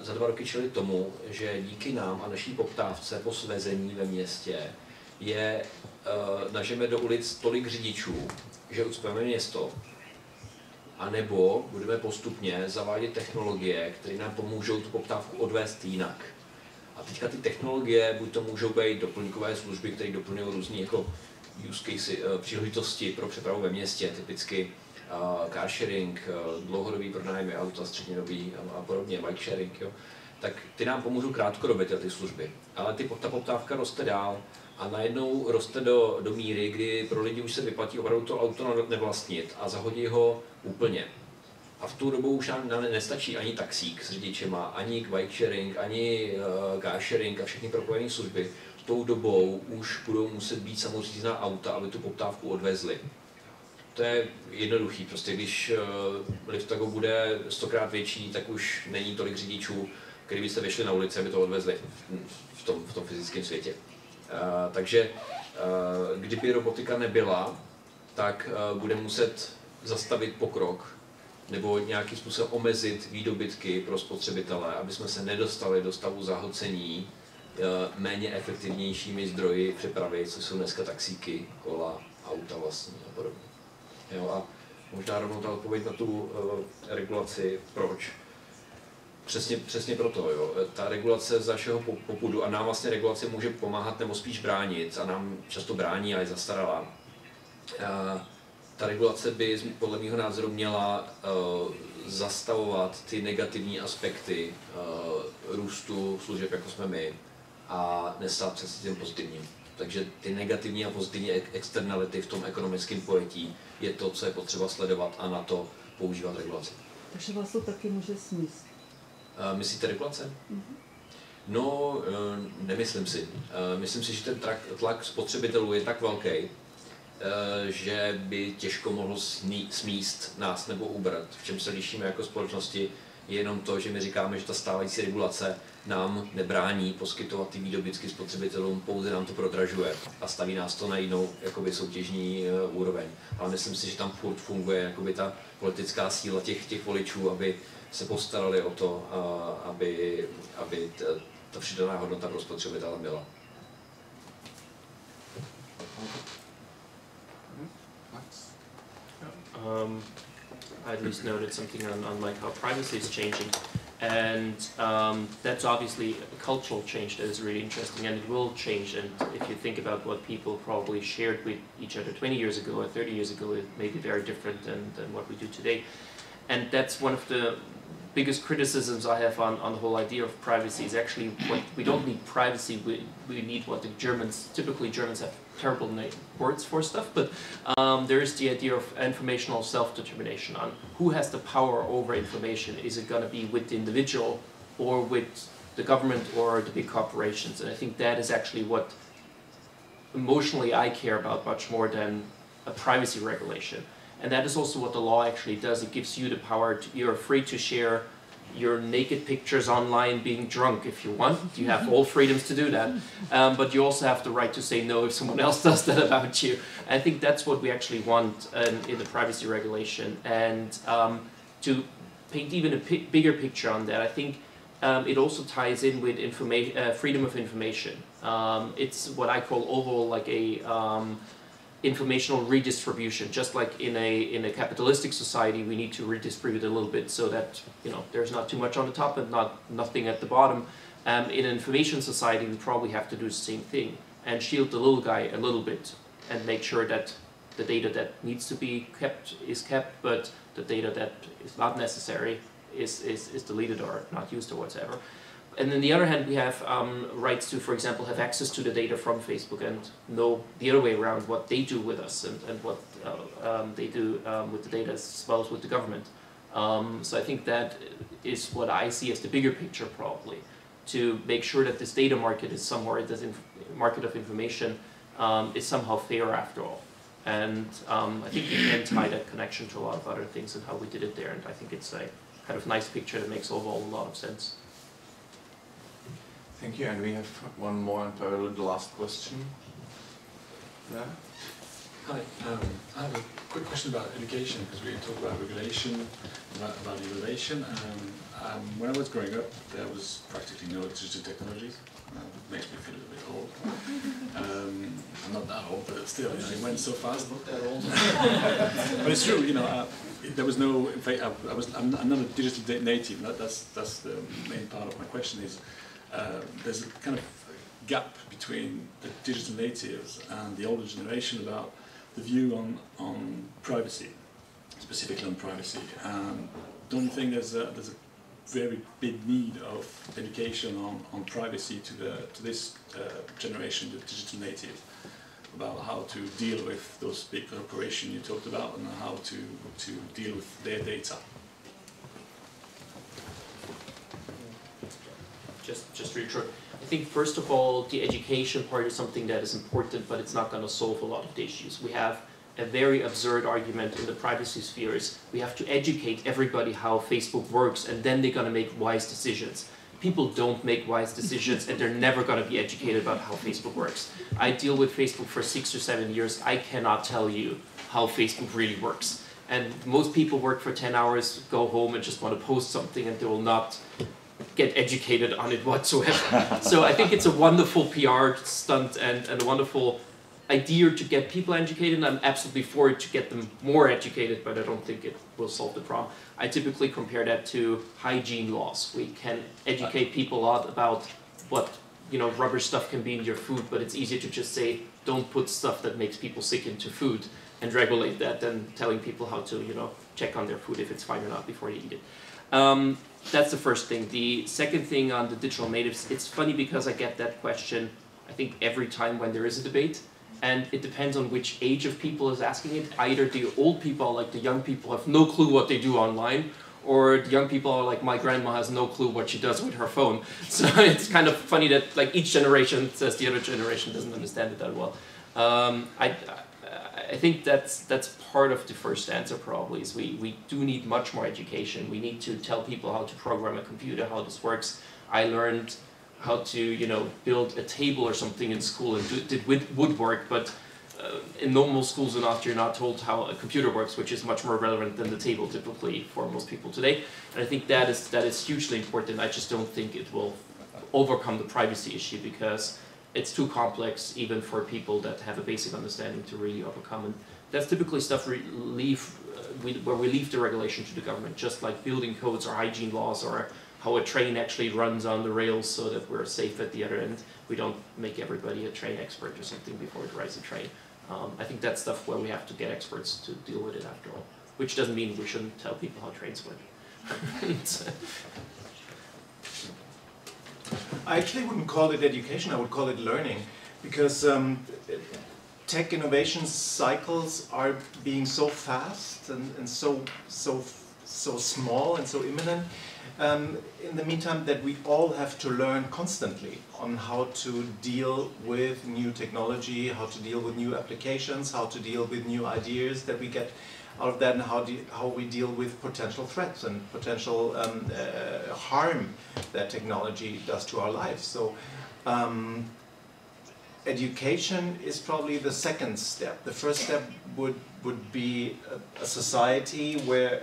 za 2 roky čelit tomu, že díky nám a naší poptávce po svezení ve městě nažeme do ulic tolik řidičů, že ucpeme město, anebo budeme postupně zavádět technologie, které nám pomůžou tu poptávku odvést jinak. A teďka ty technologie, buď to můžou být doplňkové služby, které doplňují různé jako use case, příležitosti pro přepravu ve městě, typicky car sharing, dlouhodobý pronájmy auta, střednědobý a podobně, bike sharing, jo. Tak ty nám pomůžou krátkodobě ty služby. Ale ta poptávka roste dál a najednou roste do míry, kdy pro lidi už se vyplatí opravdu to auto nevlastnit a zahodí ho úplně. A v tu dobu už nám nestačí ani taxík s řidičema, ani bike sharing, ani car sharing a všechny propojené služby. Tou dobou už budou muset být samořízená auta, aby tu poptávku odvezli. To je jednoduchý, prostě když Liftago bude 100krát větší, tak už není tolik řidičů, kteří byste vyšli na ulici, aby to odvezli v tom fyzickém světě. Takže kdyby robotika nebyla, tak bude muset zastavit pokrok nebo nějakým způsobem omezit výdobytky pro spotřebitele, aby jsme se nedostali do stavu zahlcení méně efektivnějšími zdroji přepravy, co jsou dneska taxíky, kola, auta vlastní a podobně. Jo, a možná rovnou ta odpověď na tu regulaci, proč? Přesně proto, jo. Ta regulace z našeho popudu, a nám vlastně regulace může pomáhat nebo spíš bránit, a nám často brání a je zastaralá, Ta regulace by podle mého názoru měla zastavovat ty negativní aspekty růstu služeb, jako jsme my, a nestát přes tím pozitivním. Takže ty negativní a pozitivní externality v tom ekonomickém pojetí je to, co je potřeba sledovat a na to používat regulaci. Takže vás to taky může smíst. Myslíte regulace? No, nemyslím si. Myslím si, že ten tlak spotřebitelů je tak velký, že by těžko mohl smíst nás nebo ubrat. V čem se lišíme jako společnosti je jenom to, že my říkáme, že ta stávající regulace nám nebrání poskytovat ty výdobytky spotřebitelům, pouze nám to prodražuje a staví nás to na jinou jakoby soutěžní úroveň. Ale myslím si, že tam furt funguje jakoby ta politická síla těch voličů, aby se postarali o to, aby ta přidaná hodnota pro spotřebitele byla. I at least noted something on like how privacy is changing, and that's obviously a cultural change that is really interesting, and it will change. And if you think about what people probably shared with each other 20 years ago or 30 years ago, it may be very different than what we do today. And that's one of the biggest criticisms I have on the whole idea of privacy is actually what we don't need privacy, we need what the Germans, typically Germans have terrible words for stuff, but there is the idea of informational self-determination on who has the power over information. Is it going to be with the individual or with the government or the big corporations? And I think that is actually what emotionally I care about much more than a privacy regulation. And that is also what the law actually does. It gives you the power, you're free to share your naked pictures online being drunk if you want. You have all freedoms to do that. But you also have the right to say no if someone else does that about you. I think that's what we actually want in the privacy regulation. And to paint even a bigger picture on that, I think it also ties in with freedom of information. It's what I call overall like a informational redistribution. Just like in a capitalistic society, we need to redistribute a little bit so that there's not too much on the top and nothing at the bottom. In an information society, we probably have to do the same thing and shield the little guy a little bit and make sure that the data that needs to be kept is kept, but the data that is not necessary is deleted or not used or whatever. And on the other hand, we have rights to, for example, have access to the data from Facebook and know the other way around what they do with us and what they do with the data as well as with the government. So I think that is what I see as the bigger picture probably, to make sure that this data market is somewhere, this market of information is somehow fair after all. And I think you can tie that connection to a lot of other things and how we did it there. And I think it's a kind of nice picture that makes overall a lot of sense. Thank you, and we have one more and probably the last question. Yeah? Hi, I have a quick question about education, because we talk about regulation, about innovation. When I was growing up, there was practically no digital technologies. It makes me feel a bit old. I'm not that old, but still, it went so fast. Not that old. But it's true, there was no. In fact, I'm not a digital native. That's the main part of my question. Is there's a kind of gap between the digital natives and the older generation about the view on privacy, specifically on privacy. Don't you think there's a very big need of education on privacy to this generation, the digital native, about how to deal with those big corporations you talked about and how to deal with their data? Just really short. I think first of all, the education part is something that is important, but it's not going to solve a lot of the issues. We have a very absurd argument in the privacy spheres. We have to educate everybody how Facebook works, and then they're going to make wise decisions. People don't make wise decisions, and they're never going to be educated about how Facebook works. I deal with Facebook for 6 or 7 years. I cannot tell you how Facebook really works. And most people work for 10 hours, go home, and just want to post something, and they will not get educated on it whatsoever. So I think it's a wonderful PR stunt and a wonderful idea to get people educated, and I'm absolutely for it to get them more educated, but I don't think it will solve the problem. I typically compare that to hygiene laws. We can educate people a lot about what rubbish stuff can be in your food, but it's easier to just say don't put stuff that makes people sick into food and regulate that than telling people how to, you know, check on their food if it's fine or not before you eat it. That's the first thing. The second thing on the digital natives, it's funny because I get that question, I think, every time when there is a debate. And it depends on which age of people is asking it. Either the old people, like the young people, have no clue what they do online, or the young people are like, my grandma has no clue what she does with her phone. So it's kind of funny that like each generation says the other generation doesn't understand it that well. I think that's part of the first answer probably, is we do need much more education. We need to tell people how to program a computer, how this works. I learned how to, you know, build a table or something in school and did woodwork, but in normal schools in Austria you're not told how a computer works, which is much more relevant than the table typically for most people today. And I think that is hugely important. I just don't think it will overcome the privacy issue, because it's too complex even for people that have a basic understanding to really overcome. And that's typically stuff where we leave the regulation to the government, just like building codes or hygiene laws, or how a train actually runs on the rails so that we're safe at the other end. We don't make everybody a train expert or something before it rides the train. I think that's stuff where we have to get experts to deal with it after all, which doesn't mean we shouldn't tell people how trains work. I actually wouldn't call it education, I would call it learning, because tech innovation cycles are being so fast and so small and so imminent. In the meantime, that we all have to learn constantly on how to deal with new technology, how to deal with new applications, how to deal with new ideas that we get out of that, and how we deal with potential threats and potential harm that technology does to our lives. So education is probably the second step. The first step would be a society where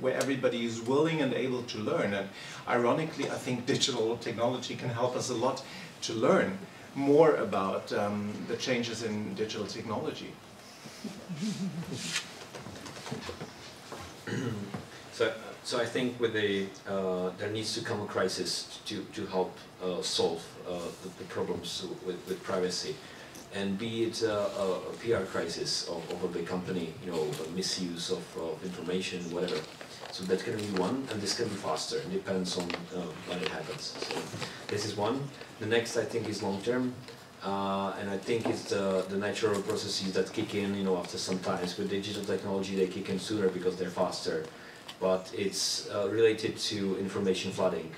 everybody is willing and able to learn. And ironically, I think digital technology can help us a lot to learn more about the changes in digital technology. So I think with there needs to come a crisis to help solve the problems with privacy, and be it a PR crisis of a big company, you know, a misuse of information, whatever. So that can be one, and this can be faster. It depends on when it happens. So this is one. The next, I think, is long term. And I think it's the natural processes that kick in, you know, after some time. With digital technology, they kick in sooner because they're faster. But it's related to information flooding.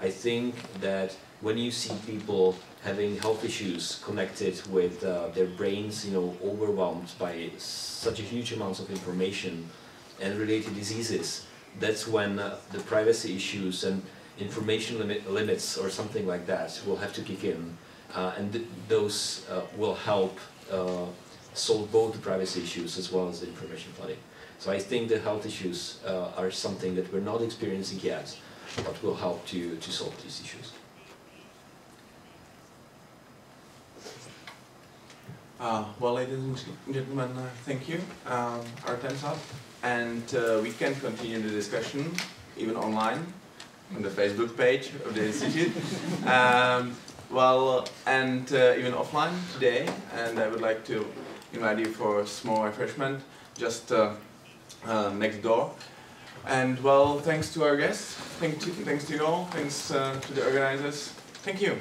I think that when you see people having health issues connected with their brains, you know, overwhelmed by such a huge amounts of information and related diseases, that's when the privacy issues and information limits or something like that will have to kick in. And those will help solve both the privacy issues as well as the information flooding. So I think the health issues are something that we're not experiencing yet, but will help to solve these issues. Well, ladies and gentlemen, thank you. Our time's up, and we can continue the discussion even online on the Facebook page of the Institute. Well, and even offline today, and I would like to invite you for a small refreshment just next door. And well, thanks to our guests, thanks to you all, thanks to the organizers. Thank you.